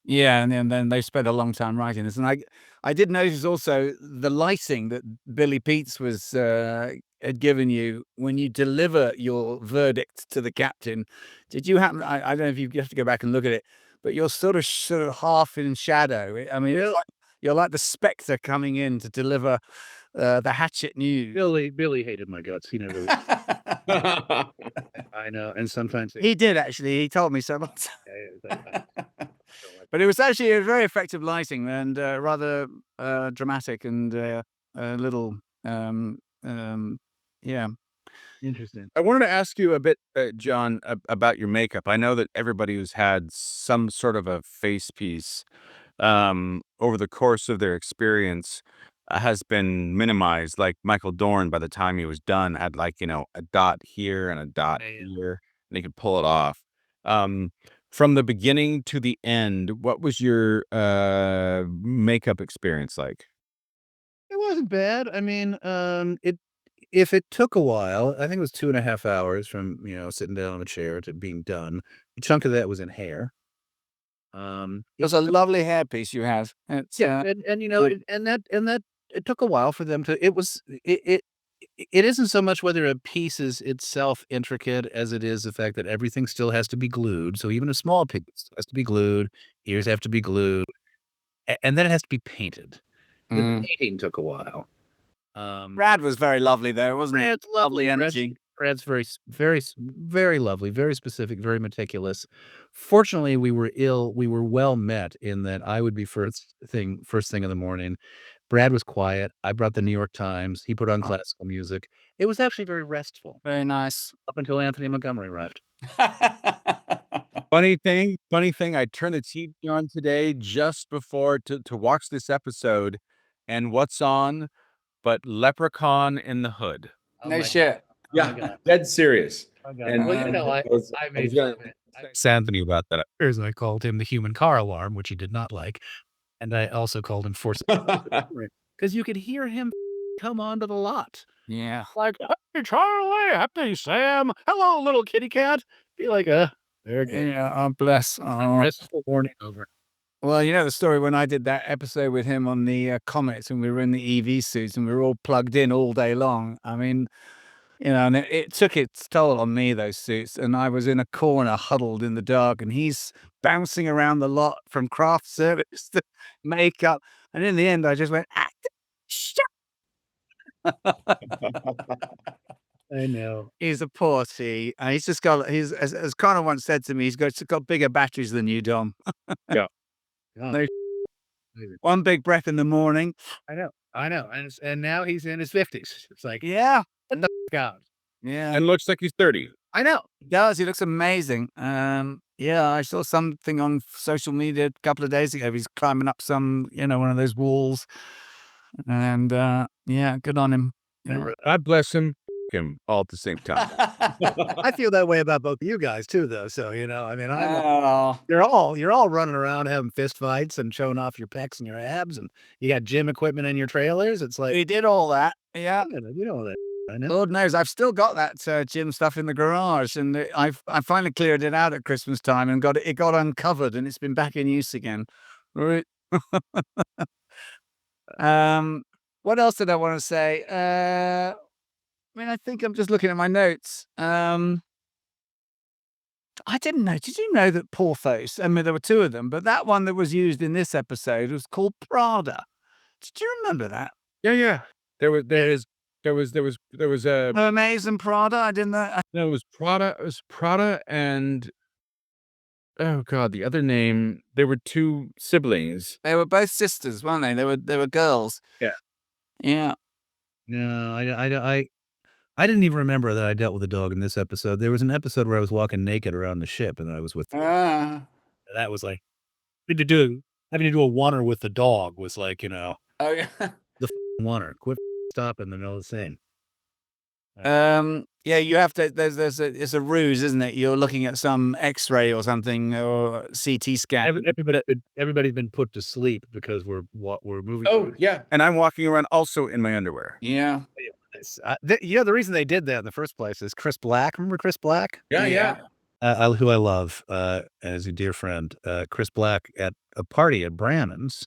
Yeah, and then they spent a long time writing this, and I did notice also the lighting that Billy Peets had given you when you deliver your verdict to the captain. Did you happen? I don't know if you have to go back and look at it, but you're sort of half in shadow. I mean, you're like the spectre coming in to deliver the hatchet news. Billy hated my guts. He never. I know, and sometimes He did actually. He told me so much. Yeah. But it was actually a very effective lighting and rather dramatic and a little, yeah. Interesting. I wanted to ask you a bit, John, about your makeup. I know that everybody who's had some sort of a face piece over the course of their experience has been minimized. Like Michael Dorn, by the time he was done, had like, a dot here and a dot here, and he could pull it off. From the beginning to the end, what was your makeup experience like? It wasn't bad. I mean, if it took a while, I think it was 2.5 hours from, sitting down on a chair to being done. A chunk of that was in hair. It was a lovely hairpiece you have. It's, Yeah, and that it took a while for them to it isn't so much whether a piece is itself intricate as it is the fact that everything still has to be glued. So even a small piece has to be glued, ears have to be glued, and then it has to be painted. The painting took a while. Brad was very lovely though, wasn't he? Brad's lovely energy. Brad's very lovely, very specific, very meticulous. Fortunately, we were well met in that I would be first thing in the morning. Brad was quiet. I brought the New York Times. He put on classical music. It was actually very restful Very nice. up until Anthony Montgomery arrived. Funny thing, I turned the TV on today just before to watch this episode, and what's on but Leprechaun in the Hood. No shit. Yeah, dead serious. And well, I was gonna asked Anthony about that. First, I called him the human car alarm, which he did not like, and I also called him force because you could hear him come onto the lot. Yeah. Like, hey, Charlie, happy Sam, hello, little kitty cat. Be like, there again. Yeah. Oh, bless. Oh. Restful morning over. Well, you know the story when I did that episode with him on the Comets and we were in the EV suits and we were all plugged in all day long. I mean, and it took its toll on me, those suits. And I was in a corner huddled in the dark and he's bouncing around the lot from craft service to makeup. And in the end, I just went, shut. I know. He's a poor T. And he's just got, as Connor once said to me, he's got bigger batteries than you, Dom. Yeah. No, one big breath in the morning. I know. And now he's in his 50s. It's like, Yeah. get the f out. Yeah. And looks like he's 30. I know. He does. He looks amazing. Yeah, I saw something on social media a couple of days ago. He's climbing up some, one of those walls. And yeah, good on him. Yeah. God bless him all at the same time. I feel that way about both of you guys too, though. So, I mean, Oh. you're all running around having fist fights and showing off your pecs and your abs, and you got gym equipment in your trailers. It's like, He did all that. Yeah. you know that. I know. Lord knows, I've still got that gym stuff in the garage, and I finally cleared it out at Christmas time and it got uncovered, and it's been back in use again. Right. What else did I want to say? I mean, I think I'm just looking at my notes. I didn't know. Did you know that Porthos? I mean, there were two of them, but that one that was used in this episode was called Prada. Did you remember that? Yeah. There was a Hermes and Prada. I didn't know. no, it was Prada. It was Prada and oh god, the other name. There were two siblings. They were both sisters, weren't they? They were girls. Yeah. Yeah. No, I didn't even remember that I dealt with a dog in this episode. There was an episode where I was walking naked around the ship, and I was with. Ah. That was like having to do a oneer with the dog was like, Oh yeah. the oneer. Quit stopping the middle of the scene. Yeah, you have to. It's a ruse, isn't it? You're looking at some X-ray or something or CT scan. Everybody's been put to sleep because we're moving. Oh, yeah. And I'm walking around also in my underwear. Yeah. The reason they did that in the first place is Chris Black. Remember Chris Black? Yeah. Who I love as a dear friend. Chris Black at a party at Brannan's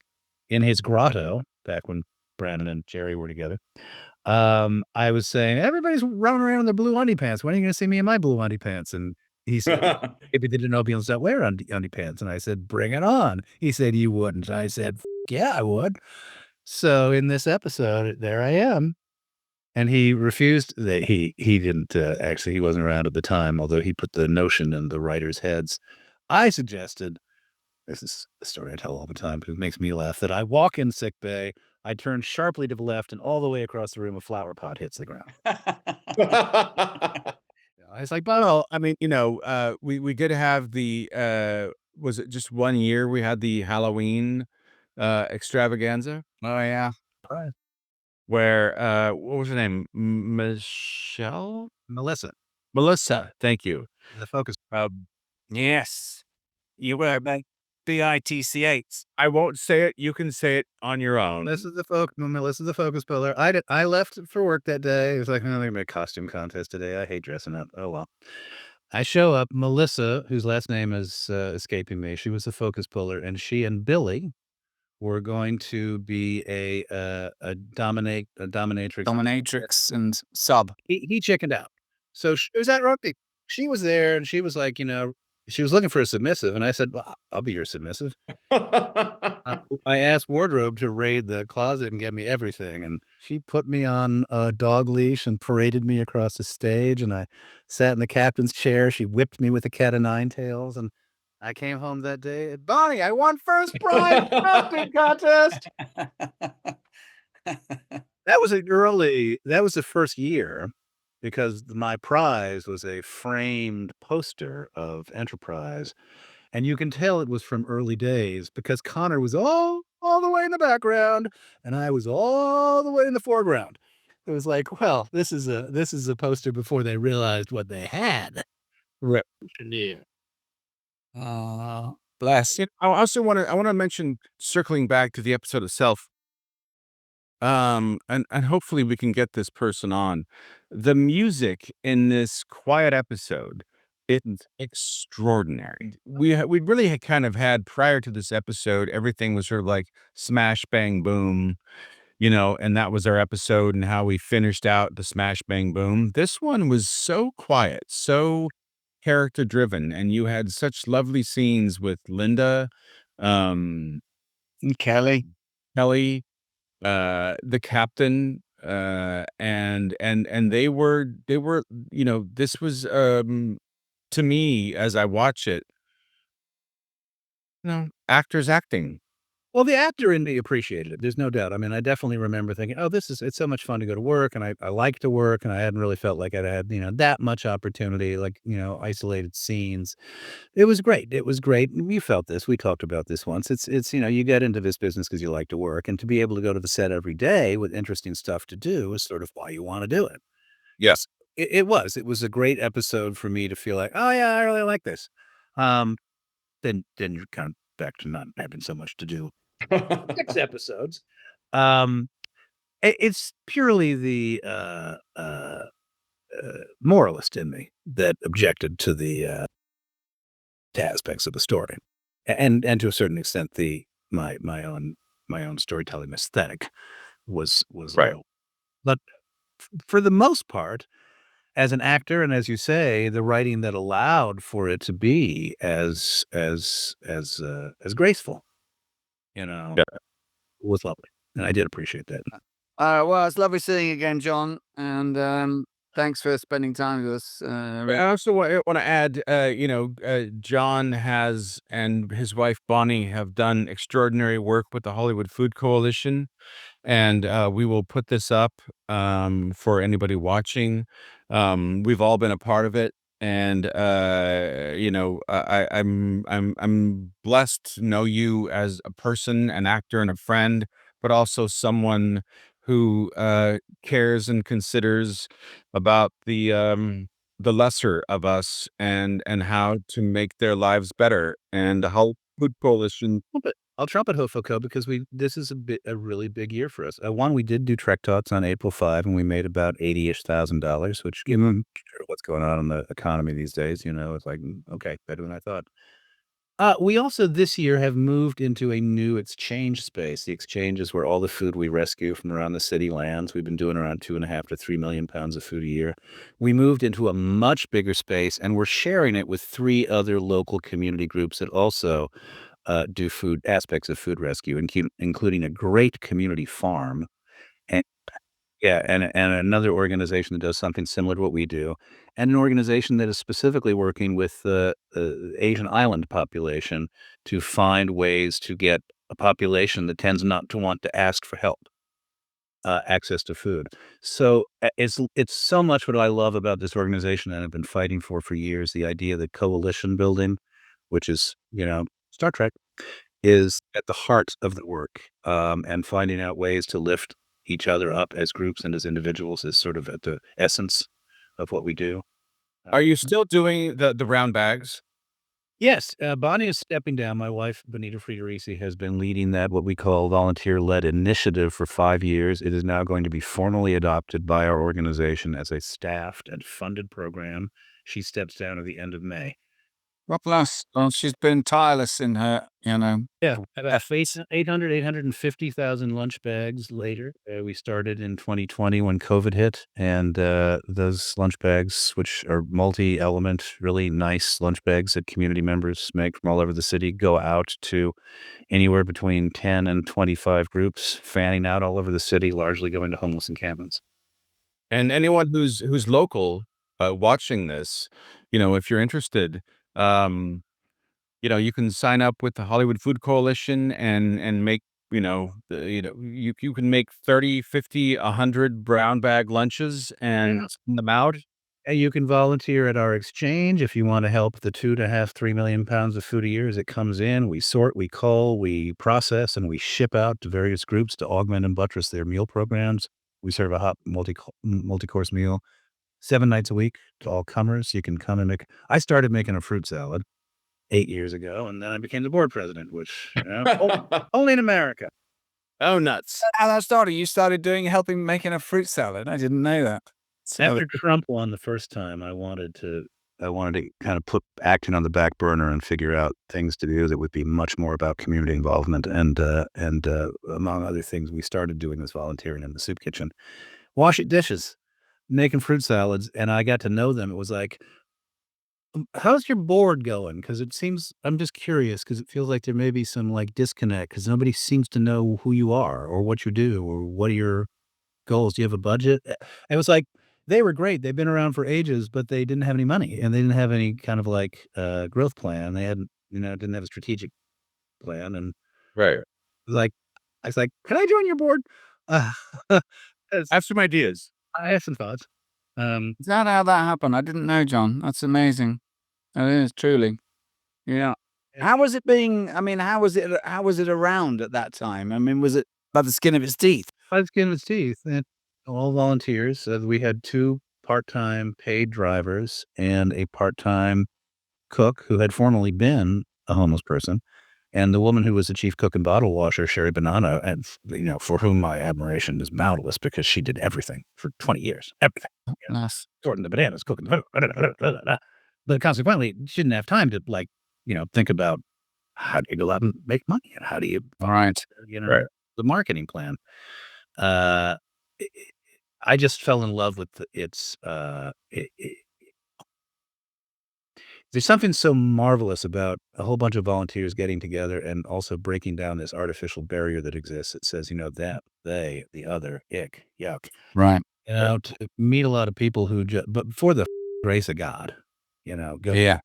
in his grotto back when Brannon and Jerry were together. I was saying, everybody's running around in their blue undie pants. When are you going to see me in my blue undie pants? And he said, if you didn't know people don't wear undie pants. And I said, bring it on. He said, you wouldn't. I said, yeah, I would. So in this episode, there I am. And he refused that he didn't actually, he wasn't around at the time, although he put the notion in the writers' heads. I suggested, this is a story I tell all the time because it makes me laugh, that I walk in sick bay, I turn sharply to the left, and all the way across the room, a flower pot hits the ground. I was like, well, I mean, we could have the was it just 1 year we had the Halloween extravaganza? Oh yeah. where what was her name? Michelle? Melissa, Melissa. Thank you. the focus. Yes. You were, mate. BITCH. I won't say it. You can say it on your own. Melissa's the focus puller. I left for work that day. It was like, oh, they're gonna be a costume contest today. I hate dressing up. Oh well. I show up. Melissa, whose last name is escaping me, she was the focus puller, and she and Billy were going to be a dominatrix. Dominatrix and sub. He chickened out. So it was at rugby. She was there, and she was like, she was looking for a submissive, and I said, well, I'll be your submissive. I asked wardrobe to raid the closet and get me everything, and she put me on a dog leash and paraded me across the stage, and I sat in the captain's chair. She whipped me with a cat of nine tails, and I came home that day. Bonnie, I won first prize costume contest. That was the first year, because my prize was a framed poster of Enterprise. And you can tell it was from early days because Connor was all the way in the background and I was all the way in the foreground. It was like, well, this is a poster before they realized what they had. Rip. Bless. I also want to mention, circling back to the episode itself. And hopefully we can get this person on. The music in this quiet episode, it's extraordinary. We really had kind of had, prior to this episode, everything was sort of like smash bang boom, and that was our episode and how we finished out the smash bang boom. This one was so quiet, so character driven, and you had such lovely scenes with Linda, Kelly. the captain, and they were, this was, to me, as I watch it, actors acting. Well, the actor in me appreciated it. There's no doubt. I mean, I definitely remember thinking, oh, it's so much fun to go to work. And I like to work. And I hadn't really felt like I'd had, that much opportunity, like, isolated scenes. It was great. It was great. We felt this. We talked about this once. It's you get into this business because you like to work. And to be able to go to the set every day with interesting stuff to do is sort of why you want to do it. Yes. It was. It was a great episode for me to feel like, oh, yeah, I really like this. Then you're kind of back to not having so much to do. 6 episodes. It's purely the moralist in me that objected to the to aspects of the story, and to a certain extent, my own storytelling aesthetic was Right. low. But for the most part, as an actor, and as you say, the writing that allowed for it to be as graceful, Yeah. was lovely, and I did appreciate that. Well, it's lovely seeing you again, John, and thanks for spending time with us. I also want to add, John has, and his wife Bonnie have done extraordinary work with the Hollywood Food Coalition, and we will put this up for anybody watching. We've all been a part of it, and I'm blessed to know you as a person, an actor, and a friend, but also someone who cares and considers about the lesser of us, and how to make their lives better, and the whole Food Coalition. I'll trumpet Hofoco because this is a really big year for us. One, we did do Trek Tots on April 5, and we made about $80,000, which, given what's going on in the economy these days, it's like, okay, better than I thought. We also this year have moved into a new exchange space. The exchange is where all the food we rescue from around the city lands. We've been doing around 2.5 to 3 million pounds of food a year. We moved into a much bigger space, and we're sharing it with 3 other local community groups that also do food aspects of food rescue, including a great community farm, and and another organization that does something similar to what we do, and an organization that is specifically working with the Asian island population to find ways to get a population that tends not to want to ask for help access to food. So it's so much what I love about this organization and I've been fighting for years. The idea that coalition building, which is Star Trek, is at the heart of the work, and finding out ways to lift each other up as groups and as individuals is sort of at the essence of what we do. Are you still doing the brown bags? Yes, Bonnie is stepping down. My wife, Benita Friederisi, has been leading that, what we call volunteer-led initiative for 5 years. It is now going to be formally adopted by our organization as a staffed and funded program. She steps down at the end of May. God bless. Well, she's been tireless in her, Yeah, about 850,000 lunch bags later. We started in 2020 when COVID hit, and those lunch bags, which are multi-element, really nice lunch bags that community members make from all over the city, go out to anywhere between 10 and 25 groups, fanning out all over the city, largely going to homeless encampments. And anyone who's local, watching this, if you're interested, you can sign up with the Hollywood Food Coalition and make, you can make 30, 50, 100 brown bag lunches and send them out. And you can volunteer at our exchange if you want to help the 2.5, 3 million pounds of food a year as it comes in. We sort, we cull, we process, and we ship out to various groups to augment and buttress their meal programs. We serve a hot multi-course meal 7 nights a week to all comers. You can come and make. I started making a fruit salad 8 years ago, and then I became the board president, which only in America. Oh, nuts. How that started? You started helping making a fruit salad. I didn't know that. After Trump won the first time, I wanted to kind of put acting on the back burner and figure out things to do that would be much more about community involvement. And among other things, we started doing this volunteering in the soup kitchen, washing dishes, making fruit salads. And I got to know them. It was like, how's your board going? Because it seems, I'm just curious, because it feels like there may be some like disconnect because nobody seems to know who you are or what you do or what are your goals. Do you have a budget? It was like, they were great. They've been around for ages, but they didn't have any money and they didn't have any kind of like growth plan. They hadn't, didn't have a strategic plan. And Right. I was like, can I join your board? I have some ideas. I have some thoughts. Is that how that happened? I didn't know, John. That's amazing. It is truly. Yeah. How was it being? I mean, how was it around at that time? I mean, was it by the skin of its teeth? By the skin of its teeth, and all volunteers. We had 2 part-time paid drivers and a part-time cook who had formerly been a homeless person, and the woman who was the chief cook and bottle washer, Sherry Banana, and for whom my admiration is boundless because she did everything for 20 years, everything. Nice. Sorting the bananas, cooking the food, but consequently, she didn't have time to think about how do you go out and make money and how do you, Right. Right. the marketing plan. I just fell in love with its. There's something so marvelous about a whole bunch of volunteers getting together and also breaking down this artificial barrier that exists. It says, them, they, the other, ick, yuck. Right. To meet a lot of people who but for the grace of God, go. Yeah.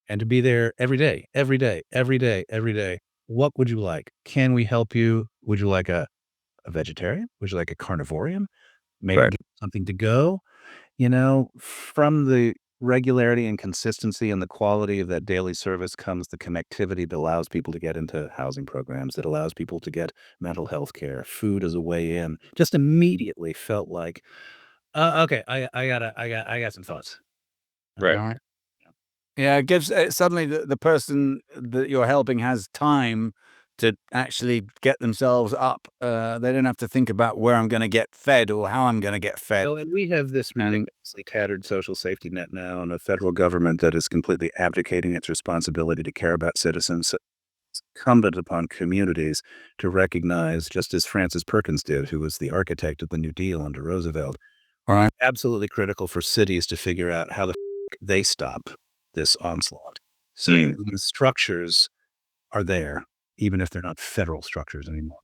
And to be there every day, every day, every day, every day. What would you like? Can we help you? Would you like a vegetarian? Would you like a carnivorian? Maybe Right. give something to go, from the regularity and consistency and the quality of that daily service comes the connectivity that allows people to get into housing programs, that allows people to get mental health care, food as a way in. Just immediately felt like, okay, I got some thoughts. Right. All right. Yeah, it gives suddenly the person that you're helping has time to actually get themselves up. They don't have to think about where I'm going to get fed or how I'm going to get fed. And we have this ridiculously tattered social safety net now and a federal government that is completely abdicating its responsibility to care about citizens. It's incumbent upon communities to recognize, just as Francis Perkins did, who was the architect of the New Deal under Roosevelt. All right. Absolutely critical for cities to figure out how they stop this onslaught. So the structures are there, even if they're not federal structures anymore.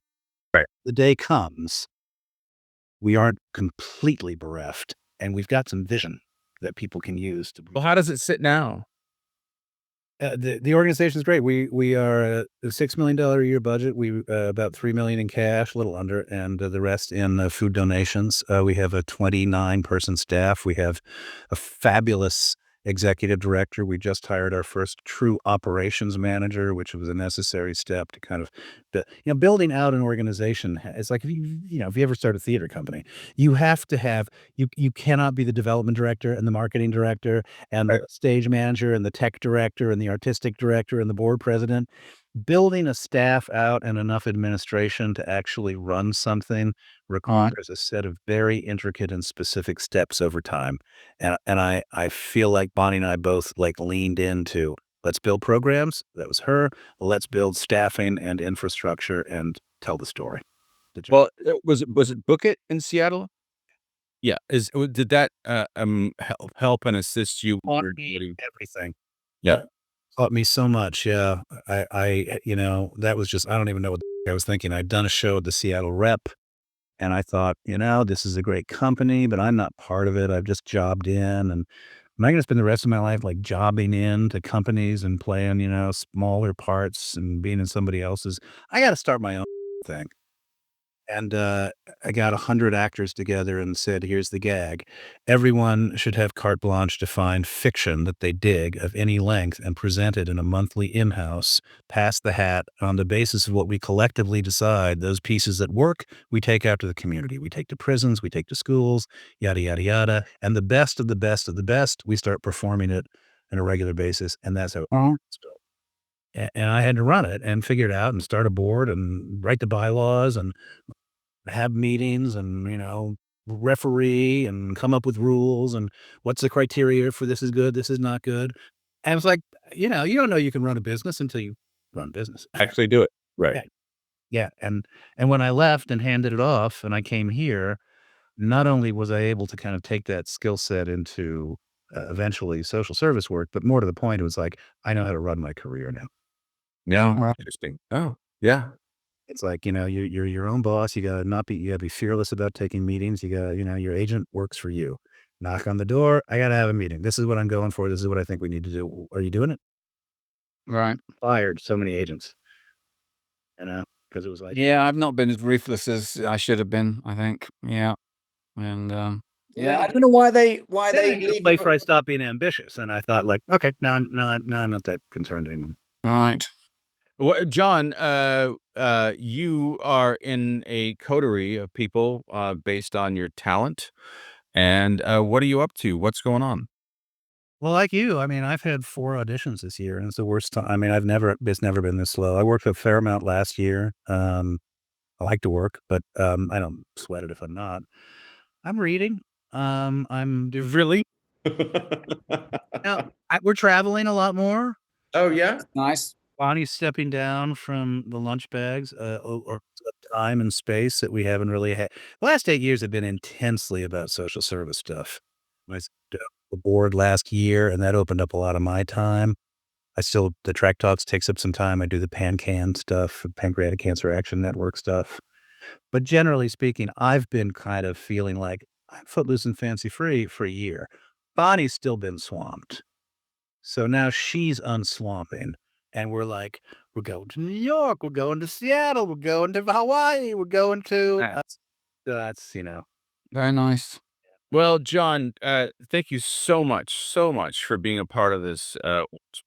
Right. The day comes, we aren't completely bereft, and we've got some vision that people can use to. Well, how does it sit now? The organization is great. We are a $6 million a year budget. We about $3 million in cash, a little under, and the rest in food donations. We have a 29-person staff. We have a fabulous executive director. We just hired our first true operations manager, which was a necessary step to kind of, building out an organization. It's like, if you ever start a theater company, you have to have, you cannot be the development director and the marketing director and the stage manager and the tech director and the artistic director and the board president. Building a staff out and enough administration to actually run something requires a set of very intricate and specific steps over time. And I feel like Bonnie and I both like leaned into, let's build programs. That was her. Let's build staffing and infrastructure and tell the story. Well, was it Book It in Seattle? Yeah. Did that help and assist you? Taught me everything. Yeah. Taught me so much. Yeah. That was just, I don't even know what I was thinking. I'd done a show at the Seattle Rep and I thought, this is a great company, but I'm not part of it. I've just jobbed in, and am I going to spend the rest of my life like jobbing in to companies and playing, smaller parts and being in somebody else's? I got to start my own thing. And I got 100 actors together and said, here's the gag. Everyone should have carte blanche to find fiction that they dig of any length and present it in a monthly in-house, pass the hat on the basis of what we collectively decide. Those pieces that work, we take out to the community. We take to prisons, we take to schools, yada, yada, yada. And the best of the best of the best, we start performing it on a regular basis. And that's how it's built. And I had to run it and figure it out and start a board and write the bylaws and have meetings and, referee and come up with rules and what's the criteria for this is good, this is not good. And it's like, you don't know you can run a business until you run business. Actually do it. Right. Yeah. And when I left and handed it off and I came here, not only was I able to kind of take that skill set into eventually social service work, but more to the point, it was like, I know how to run my career now. Yeah. Interesting. Oh, yeah. It's like, you're your own boss. You gotta be fearless about taking meetings. You gotta, your agent works for you. Knock on the door. I gotta have a meeting. This is what I'm going for. This is what I think we need to do. Are you doing it? Right. Fired so many agents, because it was like, Yeah, I've not been as ruthless as I should have been, I think. Yeah. And I don't know why they leave place where I stopped being ambitious. And I thought like, okay, no, I'm not that concerned anymore. Right. Well, John, you are in a coterie of people based on your talent. And what are you up to? What's going on? Well, like you, I've had 4 auditions this year, and it's the worst time. It's never been this slow. I worked a fair amount last year. I like to work, but I don't sweat it if I'm not. I'm reading. Really? We're traveling a lot more. Oh, yeah? Nice. Bonnie's stepping down from the lunch bags, or time and space that we haven't really had. The last 8 years have been intensely about social service stuff. I was the board last year, and that opened up a lot of my time. The Track Talks takes up some time. I do the PanCan stuff, Pancreatic Cancer Action Network stuff. But generally speaking, I've been kind of feeling like I'm footloose and fancy free for a year. Bonnie's still been swamped. So now she's unswamping. And we're like, we're going to New York, we're going to Seattle, we're going to Hawaii, we're going to, that's. Very nice. Well, John, thank you so much for being a part of this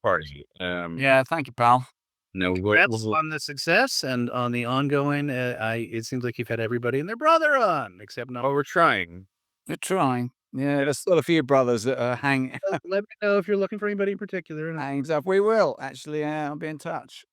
party. Yeah, thank you, pal. No, Congrats on the success and on the ongoing, it seems like you've had everybody and their brother on, except not. we're trying. We're trying. Yeah, there's still a few brothers that hang Let me know if you're looking for anybody in particular. hangs up. We will, actually. I'll be in touch.